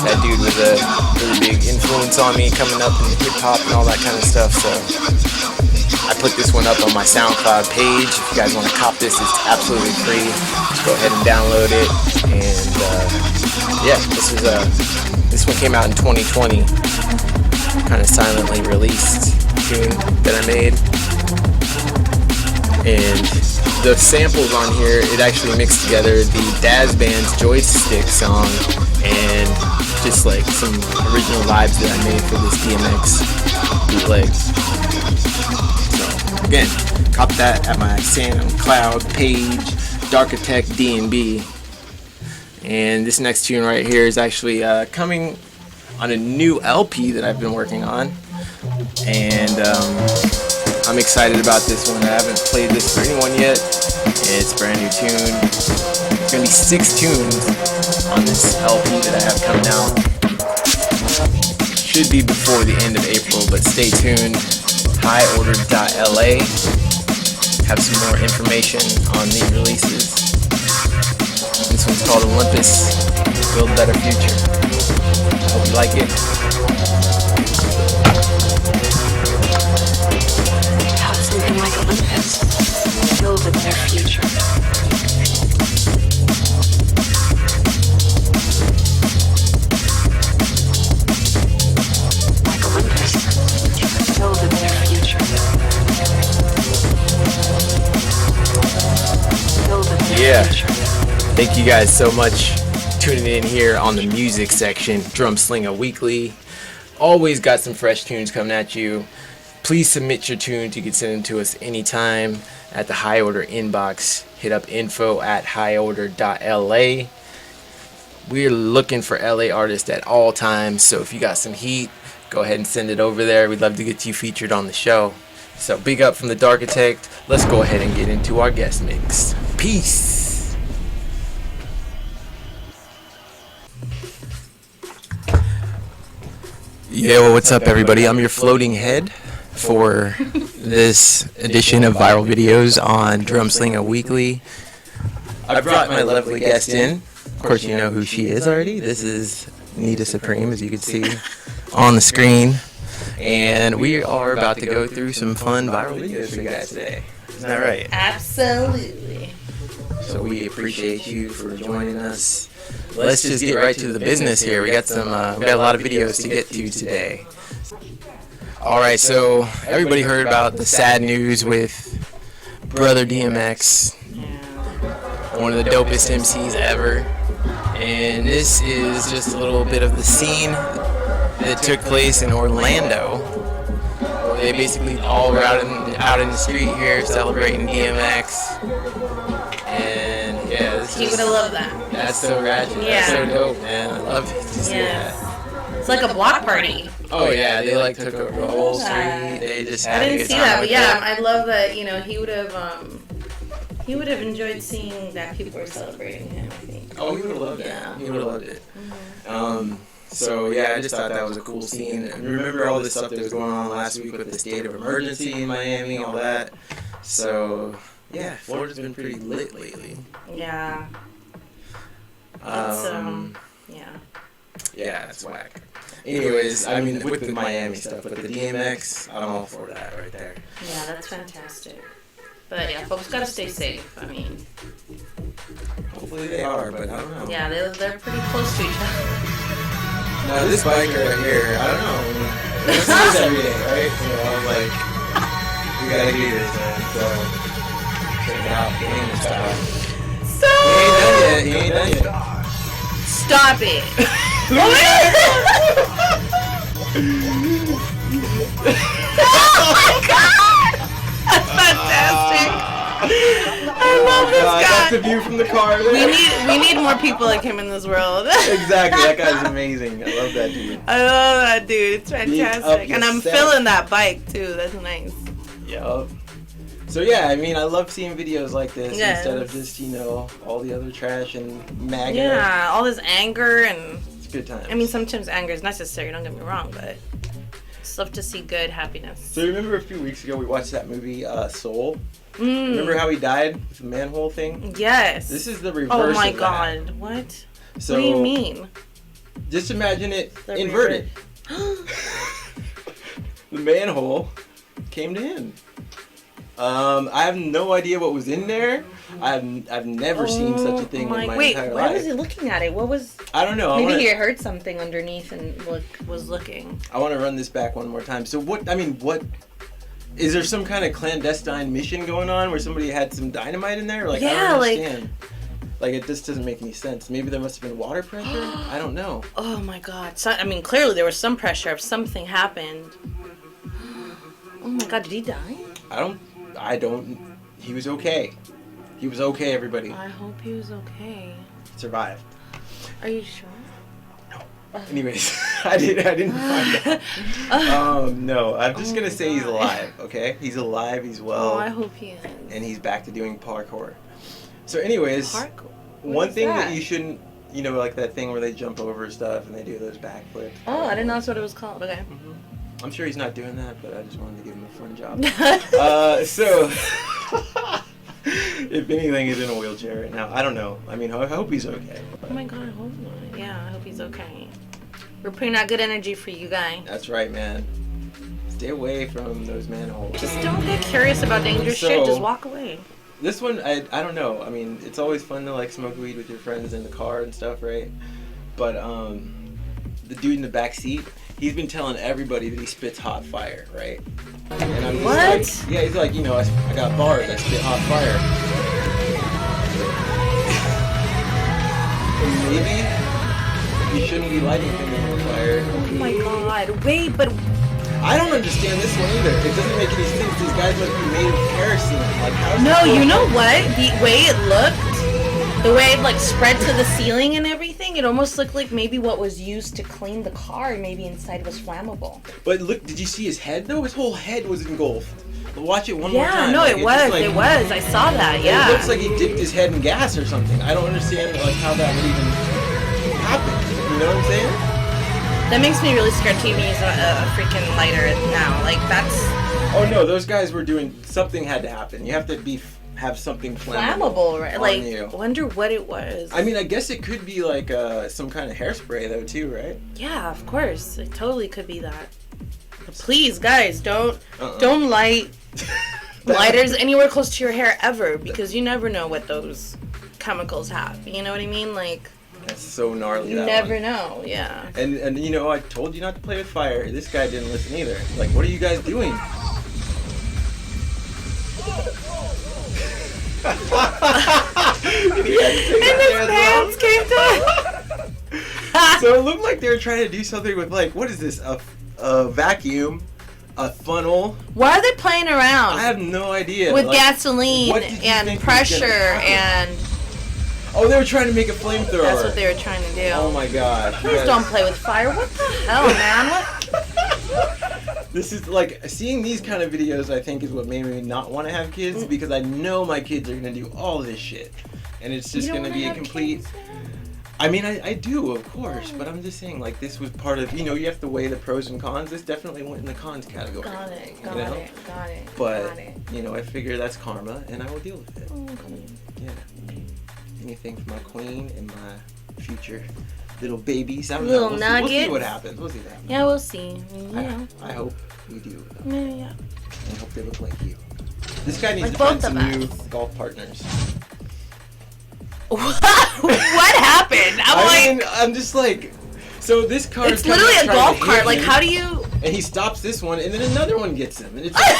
that dude was a really big influence on me coming up in hip hop and all that kind of stuff. So I put this one up on my SoundCloud page. If you guys want to cop this, it's absolutely free. Just go ahead and download it. And yeah, this one came out in 2020. Kind of silently released tune that I made. And the samples on here, it actually mixed together the Daz Band's Joystick song and just like some original vibes that I made for this DMX bootleg. So again, cop that at my SoundCloud page, Darkitect DNB. And this next tune right here is actually coming on a new LP that I've been working on. And I'm excited about this one. I haven't played this for anyone yet. It's a brand new tune. There's gonna be 6 tunes on this LP that I have coming out. Should be before the end of April, but stay tuned. Highorder.la. Have some more information on these releases. This one's called Olympus, Build a Better Future. Hope you like it. Something like Olympus, build a better future. Like Olympus, build a better future. Build a better future. Thank you guys so much tuning in here on the music section, Drumslinga Weekly. Always got some fresh tunes coming at you. Please submit your tunes. You can send them to us anytime at the High Order inbox. Hit up info@highorder.la. We're looking for LA artists at all times, so if you got some heat, go ahead and send it over there. We'd love to get you featured on the show. So big up from the Darkitect. Let's go ahead and get into our guest mix. Peace. Yo, what's up everybody? I'm your floating head for this edition of Viral Videos on Drumslinga Weekly. I brought my lovely guest in. Of course you know who she is already. This is Nita Supreme, as you can see on the screen. And we are about to go through some fun viral videos for you guys today. Isn't that right? Absolutely. So we appreciate you for joining us. Let's just get right to the business here. We got a lot of videos to get to today. All right, so everybody heard about the sad news with Brother DMX, one of the dopest MCs ever. And this is just a little bit of the scene that took place in Orlando. They basically all were out in the street here celebrating DMX. And yeah, He would have loved that. that's so ratchet. Yeah. That's so dope, man. I love it to see that. It's like a block party. Oh yeah, they like took over the whole street. They just had I a didn't good see time that, with but yeah, it. I love that. You know, he would have enjoyed seeing that people were celebrating him. I think. Oh, he would have loved it. Yeah. He would have loved it. So yeah, I just thought that was a cool scene. And remember all the stuff that was going on last week with the state of emergency in Miami, all that. So yeah, Florida's been pretty lit lately. Yeah. Yeah, it's whack. Anyways, I mean, with the Miami stuff, but the DMX, I'm all for that right there. Yeah, that's fantastic. But yeah, folks gotta stay safe. I mean. Hopefully they are, but I don't know. Yeah, they're pretty close to each other. Now this biker right here, I don't know. This is this every day, right? So I was like, we gotta do this, man. So check it out, Gangnam Style. He ain't done yet. Stop it. Oh my god! That's fantastic. I love this guy. That's the view from the car there. We need more people like him in this world. Exactly, that guy's amazing. I love that dude. I love that dude. It's fantastic. And I'm feeling that bike too. That's nice. Yup. So yeah, I mean, I love seeing videos like this Yes. instead of just, all the other trash and MAGA. Yeah, all this anger and It's It's good times. I mean, sometimes anger is necessary, don't get me wrong, but it's love to see good happiness. So remember a few weeks ago we watched that movie Soul? Remember how he died with the manhole thing? Yes. This is the reverse. Oh my of god, that. what? So, what do you mean? Just imagine it The inverted. The manhole came to him. I have no idea what was in there. I've never seen such a thing in my entire life. Why was he looking at it? What was? I don't know. Maybe he heard something underneath and was looking. I want to run this back one more time. So what? I mean, what? Is there some kind of clandestine mission going on where somebody had some dynamite in there? Like, I don't understand. Like, it just doesn't make any sense. Maybe there must have been water pressure? I don't know. Oh my god. So, I mean, clearly there was some pressure if something happened. Oh my god, did he die? I don't. He was okay. He was okay, everybody. I hope he was okay. Survived. Are you sure? No. Anyways, I didn't find out. No, I'm just gonna say he's alive, okay? He's alive, he's well. Oh, I hope he is. And he's back to doing parkour. So anyways, Parkour? One thing that you shouldn't, you know, like that thing where they jump over stuff and they do those backflips. Oh, I didn't know that's what it was called. Okay. Mm-hmm. I'm sure he's not doing that, but I just wanted to give him a fun job. So, if anything, he's in a wheelchair right now. I don't know. I mean, I hope he's okay. Oh my god, I hope not. Yeah, I hope he's okay. We're putting out good energy for you guys. That's right, man. Stay away from those manholes. Just don't get curious about dangerous shit. Just walk away. This one, I don't know. I mean, it's always fun to like smoke weed with your friends in the car and stuff, right? But the dude in the back seat, he's been telling everybody that he spits hot fire, right? And I'm just like, yeah, he's like, you know, I got bars, I spit hot fire. And maybe you shouldn't be lighting things on fire. Oh my god, wait, but I don't understand this one either. It doesn't make any sense. These guys must be made of kerosene. Like, how's no, you know what? The way it looked, the way it like spread to the ceiling and everything, it almost looked like maybe what was used to clean the car, maybe inside was flammable. But look, did you see his head though? His whole head was engulfed. Watch it one more time. Yeah, no, like, it was. I saw that, yeah. It looks like he dipped his head in gas or something. I don't understand like how that would even happen. You know what I'm saying? That makes me really scared to even use a freaking lighter now. Like, that's... Oh, no, those guys were doing... Something had to happen. You have to have something flammable right? on Like, you. wonder what it was. I mean, I guess it could be like some kind of hairspray, though, too, right? Yeah, of course. It totally could be that. But please, guys, don't light lighters anywhere close to your hair ever, because you never know what those chemicals have. You know what I mean? Like... That's so gnarly. You never know, yeah. And you know, I told you not to play with fire. This guy didn't listen either. Like, what are you guys doing? And his pants came down. So it looked like they were trying to do something with like, what is this? A vacuum, a funnel. Why are they playing around? I have no idea. With like, gasoline and pressure and... Oh, they were trying to make a flamethrower. That's what they were trying to do. Oh my god. Please don't play with fire. What the hell, man? What? This is like, seeing these kind of videos I think is what made me not want to have kids, because I know my kids are going to do all this shit. And it's just going to be a complete... Kids? I mean, I do, of course, but I'm just saying, like, this was part of, you know, you have to weigh the pros and cons. This definitely went in the cons category. Got it. But, you know, I figure that's karma, and I will deal with it. Okay. Yeah. Anything for my queen and my future little babies. I don't little know. Nuggets. We'll see what happens. We'll see what happens. Yeah, we'll see. Yeah. I hope we do. Yeah. I hope they look like you. This guy needs to find some new golf partners. What happened? I'm just like, so this car. It's literally a golf cart. Like, how do you? And he stops this one, and then another one gets him, and it's like,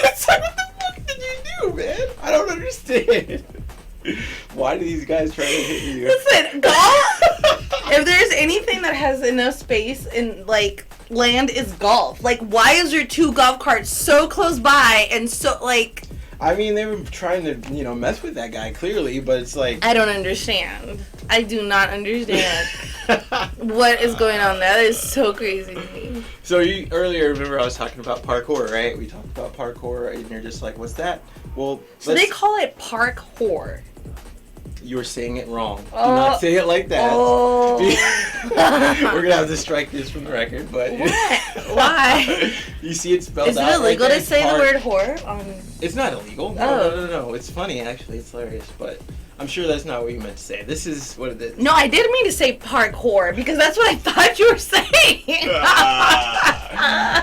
it's like, what the fuck did you do, man? I don't understand. Why do these guys try to hit you? Listen, golf. If there's anything that has enough space and like land, is golf. Like, why is there two golf carts so close by and so like? I mean, they were trying to, you know, mess with that guy clearly, but it's like... I don't understand. I do not understand what is going on. That is so crazy to me. So you earlier, remember I was talking about parkour, right? We talked about parkour, and you're just like, what's that? Well, so they call it parkour. You're saying it wrong. Do not say it like that. We're gonna have to strike this from the record, but why? You see it spelled out. Is it illegal right to say the word whore? It's not illegal. No. It's funny actually. It's hilarious, but I'm sure that's not what you meant to say. This is what it is. No, I did mean to say park whore because that's what I thought you were saying.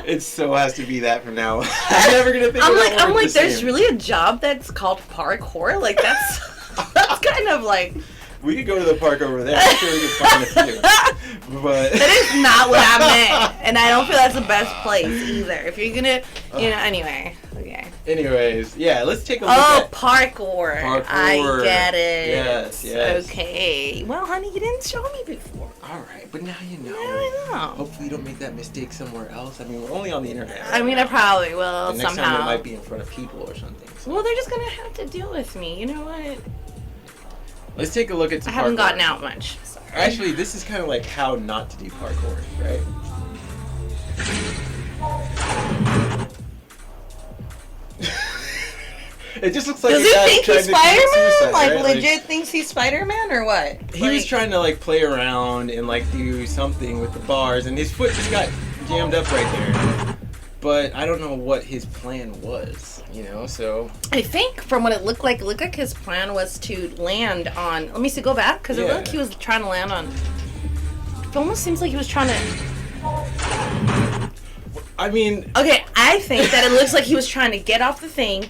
It so has to be that from now on. I'm never gonna think of that word I'm like, the there's same. really a job that's called park whore? Like, that's kind of like... We could go to the park over there. I'm sure we could find a few. But that is not what I meant. And I don't feel that's the best place either. If you're gonna, anyway. Okay. Anyways, yeah, let's take a look at... parkour. I get it. Yes. Okay. Well, honey, you didn't show me before. Alright, but now you know. Now I know. Hopefully you don't make that mistake somewhere else. I mean, we're only on the internet. I mean, I probably will the next somehow. time it might be in front of people or something. So. Well, they're just gonna have to deal with me. You know what? Let's take a look at some I haven't parkour. gotten out much. Sorry. Actually, this is kind of like how not to do parkour, right? It just looks like does a he guy think trying he's to commit Spider-Man? suicide, Like, right? legit thinks he's Spider-Man or what? He was trying to like play around and like do something with the bars, and his foot just got jammed up right there. But I don't know what his plan was, so... I think from what it looked like his plan was to land on... Let me see, go back, because it looked like he was trying to land on... It almost seems like he was trying to... I mean... Okay, I think that it looks like he was trying to get off the thing,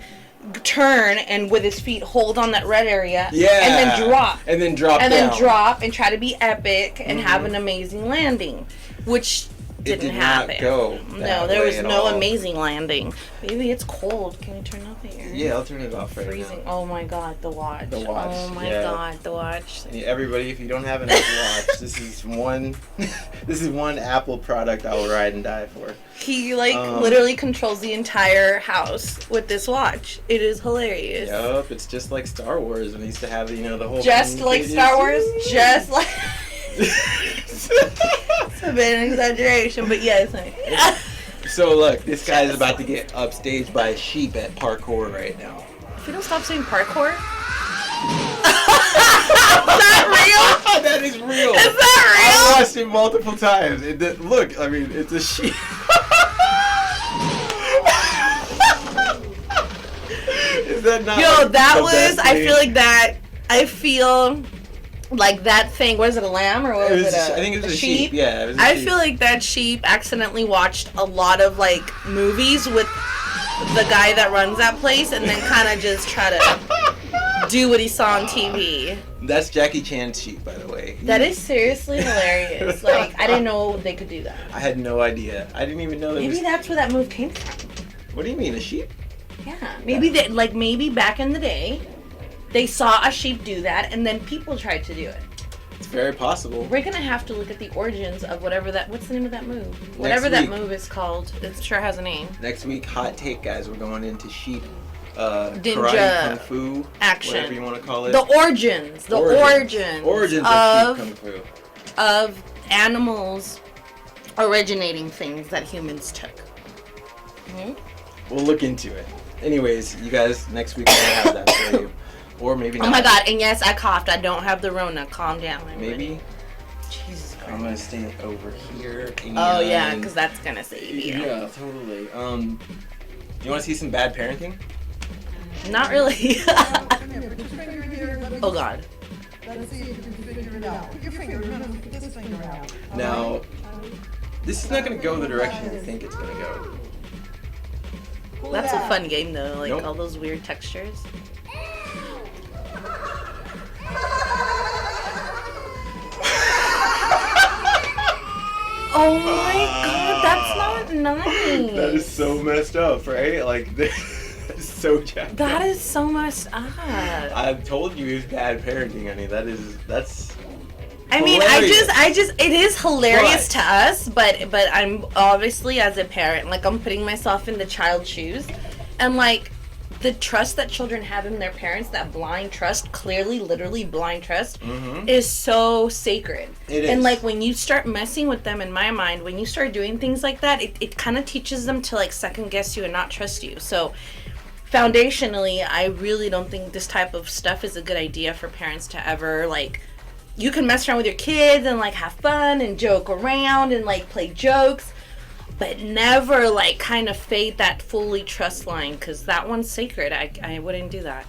turn, and with his feet hold on that red area, and then drop. And then drop and down. then drop and try to be epic and have an amazing landing, which... didn't happen. Not go no, there was no all. amazing landing. Maybe it's cold. Can you turn off the air? Yeah, I'll turn it off right Freezing. now. Oh my god, the watch. The watch. Oh my god, the watch. Yeah, everybody, if you don't have an Apple Watch, this is one Apple product I will ride and die for. He literally controls the entire house with this watch. It is hilarious. Yup, it's just like Star Wars. We used to have the whole. Just like Star Wars, just like. It's a bit of an exaggeration, but yes. So look, this guy is about to get upstaged by a sheep at parkour right now. If we don't stop saying parkour. Is that real? That is real. Is that real? I watched it multiple times. Look, I mean, it's a sheep. Is that not? Yo, that was. I feel like that thing. Was it a lamb or what was it? I think it was a sheep. Yeah, it was I feel like that sheep accidentally watched a lot of like movies with the guy that runs that place, and then kind of just try to do what he saw on TV. That's Jackie Chan's sheep, by the way. That is seriously hilarious. Like, I didn't know they could do that. I had no idea. I didn't even know that. Maybe that's where that move came from. What do you mean, a sheep? Yeah, maybe maybe back in the day, they saw a sheep do that, and then people tried to do it. It's very possible. We're gonna have to look at the origins of whatever that. What's the name of that move? Whatever that move is called. It sure has a name. Next week, hot take, guys. We're going into sheep. Ninja karate, kung fu, action, whatever you want to call it. The origins of sheep kung fu, of animals originating things that humans took. Mm-hmm. We'll look into it. Anyways, you guys, next week we're gonna have that for you, or maybe not. Oh my god! And yes, I coughed. I don't have the Rona. Calm down. Maybe. Jesus Christ. I'm gonna stand over here. And oh yeah, because that's gonna save you. Yeah, totally. You want to see some bad parenting? Not really. Oh god. Let's see if you can figure it out. Put your finger, put this finger out. Now, this is not going to go the direction you think it's going to go. That's a fun game though, like all those weird textures. Oh my god, that's not nice. That is so messed up, right? Like, that's so jacked up. That is so messed up. I've told you it's bad parenting, honey. That's. I mean, hilarious. I just, it is hilarious to us, but I'm obviously as a parent, like I'm putting myself in the child's shoes, and like the trust that children have in their parents, that blind trust, clearly, literally blind trust, is so sacred. It is. And like when you start messing with them, in my mind, when you start doing things like that, it kind of teaches them to like second guess you and not trust you. So foundationally, I really don't think this type of stuff is a good idea for parents to ever, like, you can mess around with your kids and, like, have fun and joke around and, like, play jokes, but never, like, kind of fade that fully trust line, because that one's sacred. I wouldn't do that.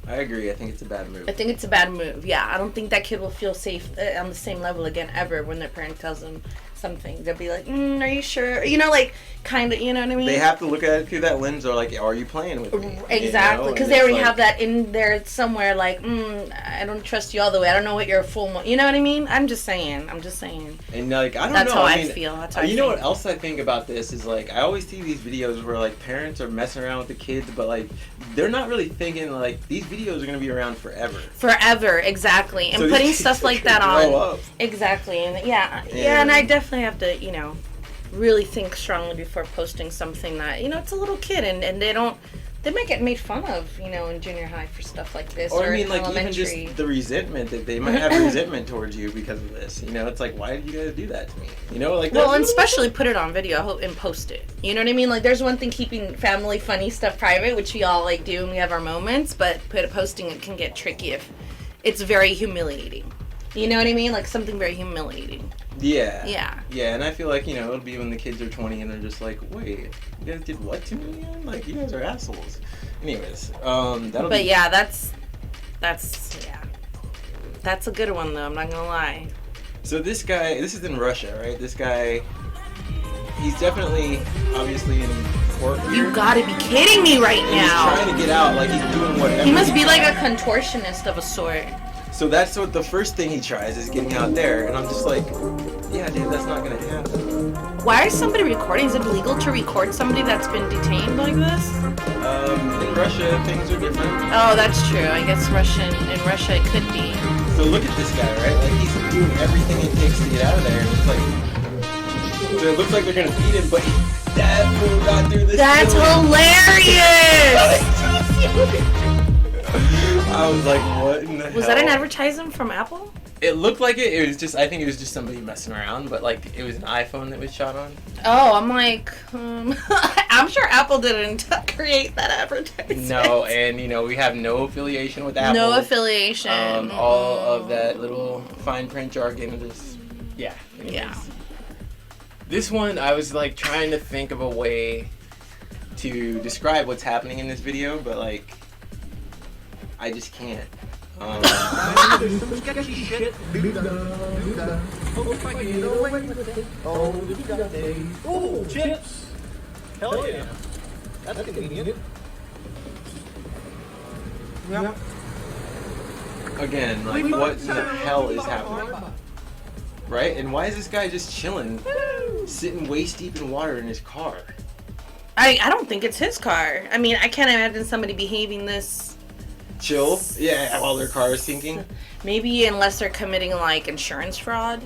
I agree. I think it's a bad move. I think it's a bad move, yeah. I don't think that kid will feel safe on the same level again ever when their parent tells them something. They'll be like, are you sure? You know, like, kind of, you know what I mean? They have to look at it through that lens, or like, are you playing with me? Exactly, because they already have that in there somewhere, like, I don't trust you all the way. I don't know what your full, you know what I mean? I'm just saying. And like, I don't know. That's how I feel. That's how I you know think. what else I think about this is, like, I always see these videos where like parents are messing around with the kids, but like they're not really thinking like these videos are gonna be around forever. Forever, exactly. And So putting these stuff kids like are that gonna grow on. up. Exactly. And and I definitely have to, really think strongly before posting something that, it's a little kid and they might get made fun of, in junior high for stuff like this. Or I mean, in like, elementary. even just the resentment that they might have resentment towards you because of this. It's like, why did you guys do that to me? Like, well, and especially put it on video and post it. You know what I mean? Like, there's one thing keeping family funny stuff private, which we all like do and we have our moments, but posting it can get tricky if it's very humiliating. You know what I mean? Like, something very humiliating. Yeah. Yeah. Yeah, and I feel like, it'll be when the kids are 20 and they're just like, wait, you guys did what to me again? Like, you guys are assholes. Anyways, But yeah, that's a good one, though. I'm not gonna lie. So this guy, this is in Russia, right? This guy, he's definitely, obviously in court. You gotta be kidding me right now. He's trying to get out, like he's doing whatever. He must be like a contortionist of a sort. So that's what the first thing he tries is getting out there, and I'm just like, yeah, dude, that's not gonna happen. Why is somebody recording? Is it illegal to record somebody that's been detained like this? In Russia, things are different. Oh, that's true. I guess in Russia it could be. So look at this guy, right? Like, he's doing everything it takes to get out of there, and it's like, so it looks like they're gonna beat him, but that fool got through this. That's hilarious! I was like, what in the hell? Was that an advertisement from Apple? It looked like it. It was just, I think it was just somebody messing around, but like, it was an iPhone that was shot on. Oh, I'm like, I'm sure Apple didn't create that advertisement. No, and we have no affiliation with Apple. No affiliation. All of that little fine print jargon is, yeah. Anyways. Yeah. This one, I was like trying to think of a way to describe what's happening in this video, but like, I just can't. Oh, chips! Hell yeah! That's convenient. Yeah. Again, like, what in the hell is happening? Right? And why is this guy just chilling, sitting waist deep in water in his car? I don't think it's his car. I mean, I can't imagine somebody behaving this... Chill? Yeah, while their car is sinking? Maybe unless they're committing, like, insurance fraud.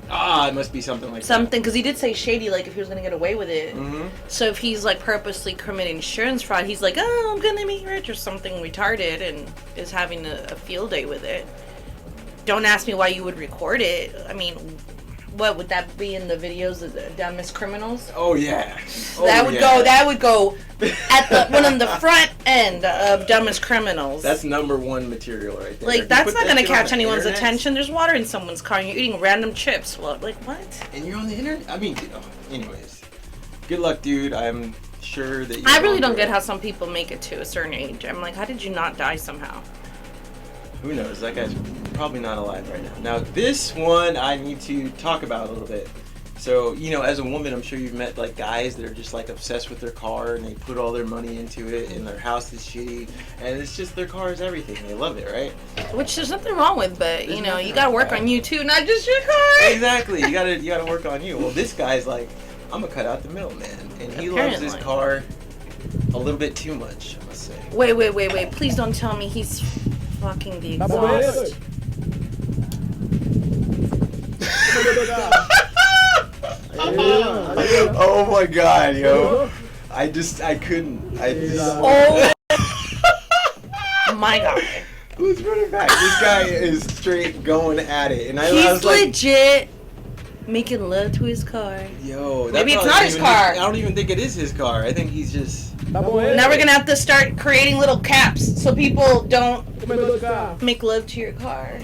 Ah, it must be something like Something, because he did say shady, like, if he was going to get away with it. Mm-hmm. So if he's, like, purposely committing insurance fraud, he's like, oh, I'm going to be rich or something retarded and is having a field day with it. Don't ask me why you would record it. I mean, what would that be in the videos of the dumbest criminals? Oh, yeah. That would go at the one on the front end of dumbest criminals. That's #1 material right there. Like, that's not going to catch on the anyone's internet, attention. There's water in someone's car and you're eating random chips. Well, like, what? And you're on the internet? I mean, anyways. Good luck, dude. I'm sure that you... I really don't get how some people make it to a certain age. I'm like, how did you not die somehow? Who knows? That guy's probably not alive right now. Now, this one I need to talk about a little bit. So, as a woman, I'm sure you've met, like, guys that are just, like, obsessed with their car, and they put all their money into it, and their house is shitty, and it's just their car is everything. They love it, right? Which there's nothing wrong with, but, you gotta work on you, too, not just your car! Exactly. You gotta work on you. Well, this guy's like, I'm gonna cut out the middleman, and he loves his car a little bit too much, I must say. Wait. Please don't tell me he's fucking the exhaust. Oh my god, yo. I couldn't. Oh my god. Let's run it back. This guy is straight going at it. And I was like, legit making love to his car. Yo, maybe it's not his car. I don't even think it is his car. I think he's just... Now we're gonna have to start creating little caps so people don't make love to your car.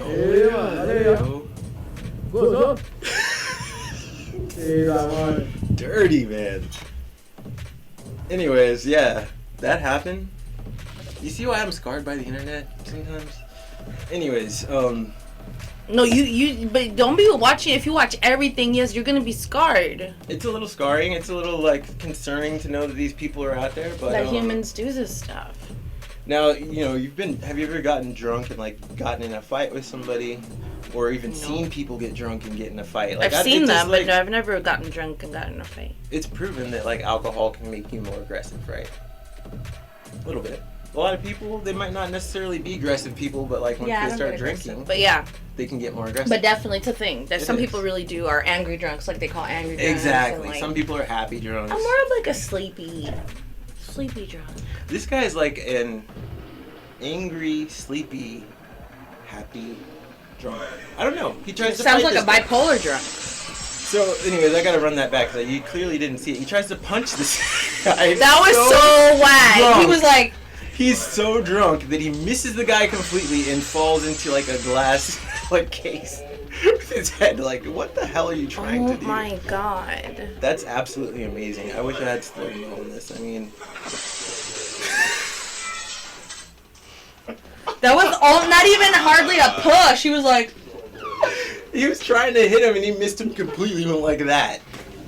Dirty, man. Anyways, yeah, that happened. You see why I'm scarred by the internet sometimes? Anyways, No, but don't be watching. If you watch everything, yes, you're gonna be scarred. it's a little scarring. It's a little, like, concerning to know that these people are out there, but... That humans do this stuff. Now, you know, have you ever gotten drunk and, like, gotten in a fight with somebody? Or even seen people get drunk and get in a fight? Like, I've seen them, like, but I've never gotten drunk and gotten in a fight. It's proven that, like, alcohol can make you more aggressive, right? A little bit. A lot of people, they might not necessarily be aggressive people, but, like, once they start drinking, but yeah, they can get more aggressive. but definitely it's a thing. There's some is. people really are angry drunks, like they call angry drunks. Exactly. And, like, Some people are happy drunks. I'm more of like a sleepy drunk. This guy is like an angry, sleepy, happy drunk. I don't know. He tries to Sounds fight like a this guy. bipolar drunk. So, anyways, I gotta run that back because you clearly didn't see it. He tries to punch this guy. That was so whack. drunk. He was like, He's so drunk that he misses the guy completely and falls into like a glass like case with his head. Like, what the hell are you trying to do? oh my god. That's absolutely amazing. I wish I had slow-mo on this. I mean, That was all, not even hardly a push. He was like, he was trying to hit him and he missed him completely. Went like that,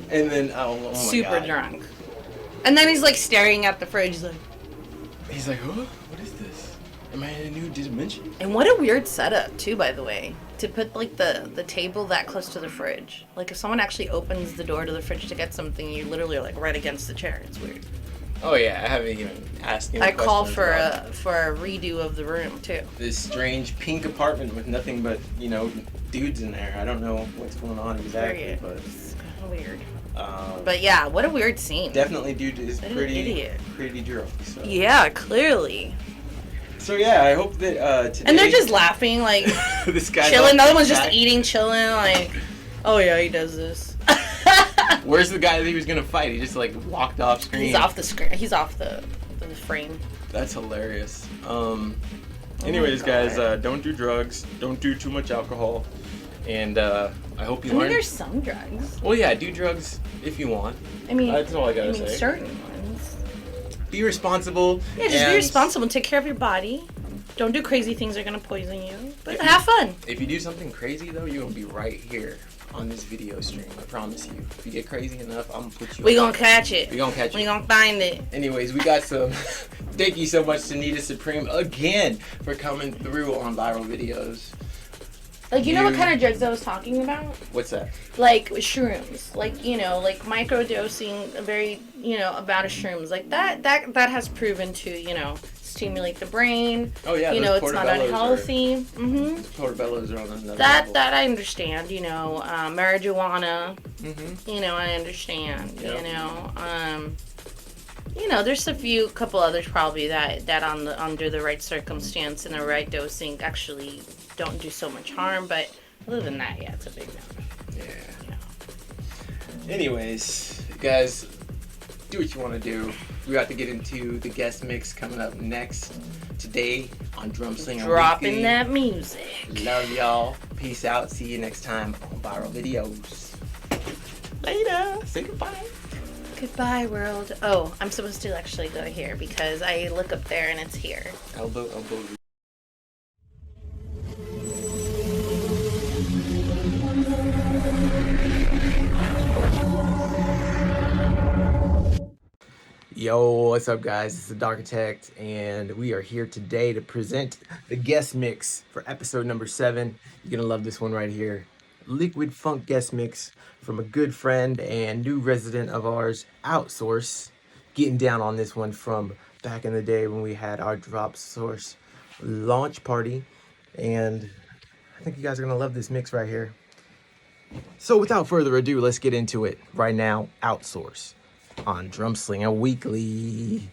and then oh my super God. drunk. And then he's like staring at the fridge, He's like, huh? What is this? Am I in a new dimension? And what a weird setup too, by the way, to put like the table that close to the fridge. Like if someone actually opens the door to the fridge to get something, you literally are like right against the chair. It's weird. Oh yeah, I haven't even asked you. I call for a redo of the room too. This strange pink apartment with nothing but, you know, dudes in there. I don't know what's going on exactly, but it's kind of weird. But yeah, what a weird scene. Definitely, dude is What an pretty idiot. drunk. So. Yeah, clearly. So yeah, I hope that today. And they're just laughing, like this guy chilling. The other one's just eating, chilling, like, oh yeah, he does this. Where's the guy that he was gonna fight? He just like walked off screen. He's off the screen. He's off the frame. That's hilarious. Anyways, guys, don't do drugs. Don't do too much alcohol. And I hope you learn. There's some drugs. Well, yeah, do drugs if you want. I mean, that's all I gotta say. Certain ones. Be responsible. Yeah, just be responsible and take care of your body. Don't do crazy things that are gonna poison you. But have fun. If you do something crazy though, you're gonna be right here on this video stream. I promise you. If you get crazy enough, I'm gonna put you. We gonna catch it. We gonna catch it. We gonna find it. Anyways, we got some. Thank you so much to Nita Supreme again for coming through on viral videos. Like, you know what kind of drugs I was talking about? What's that? Like shrooms. Like, you know, like microdosing, very, you know, about shrooms. Like that has proven to, you know, stimulate the brain. Oh yeah. You know, it's not unhealthy. Portobellos are on another that I understand. You know, marijuana. You know, I understand. Yep. You know, there's a couple others probably that under the right circumstance and the right dosing actually don't do so much harm. But other than that, yeah, it's a big no. Yeah. Anyways, guys, do what you want to do. We got to get into the guest mix coming up next today on Drumslinga. Dropping that music. Love y'all. Peace out. See you next time on Viral Videos. Later. Say goodbye. Goodbye, world. Oh, I'm supposed to actually go here because I look up there and it's here. Elbow. Yo, what's up guys? It's the Darkitect and we are here today to present the guest mix for episode number 7. You're gonna love this one right here. Liquid funk guest mix from a good friend and new resident of ours, Outsource. Getting down on this one from back in the day when we had our Drumslinga launch party. And I think you guys are gonna love this mix right here. So without further ado, let's get into it right now. Outsource on Drumslinga Weekly.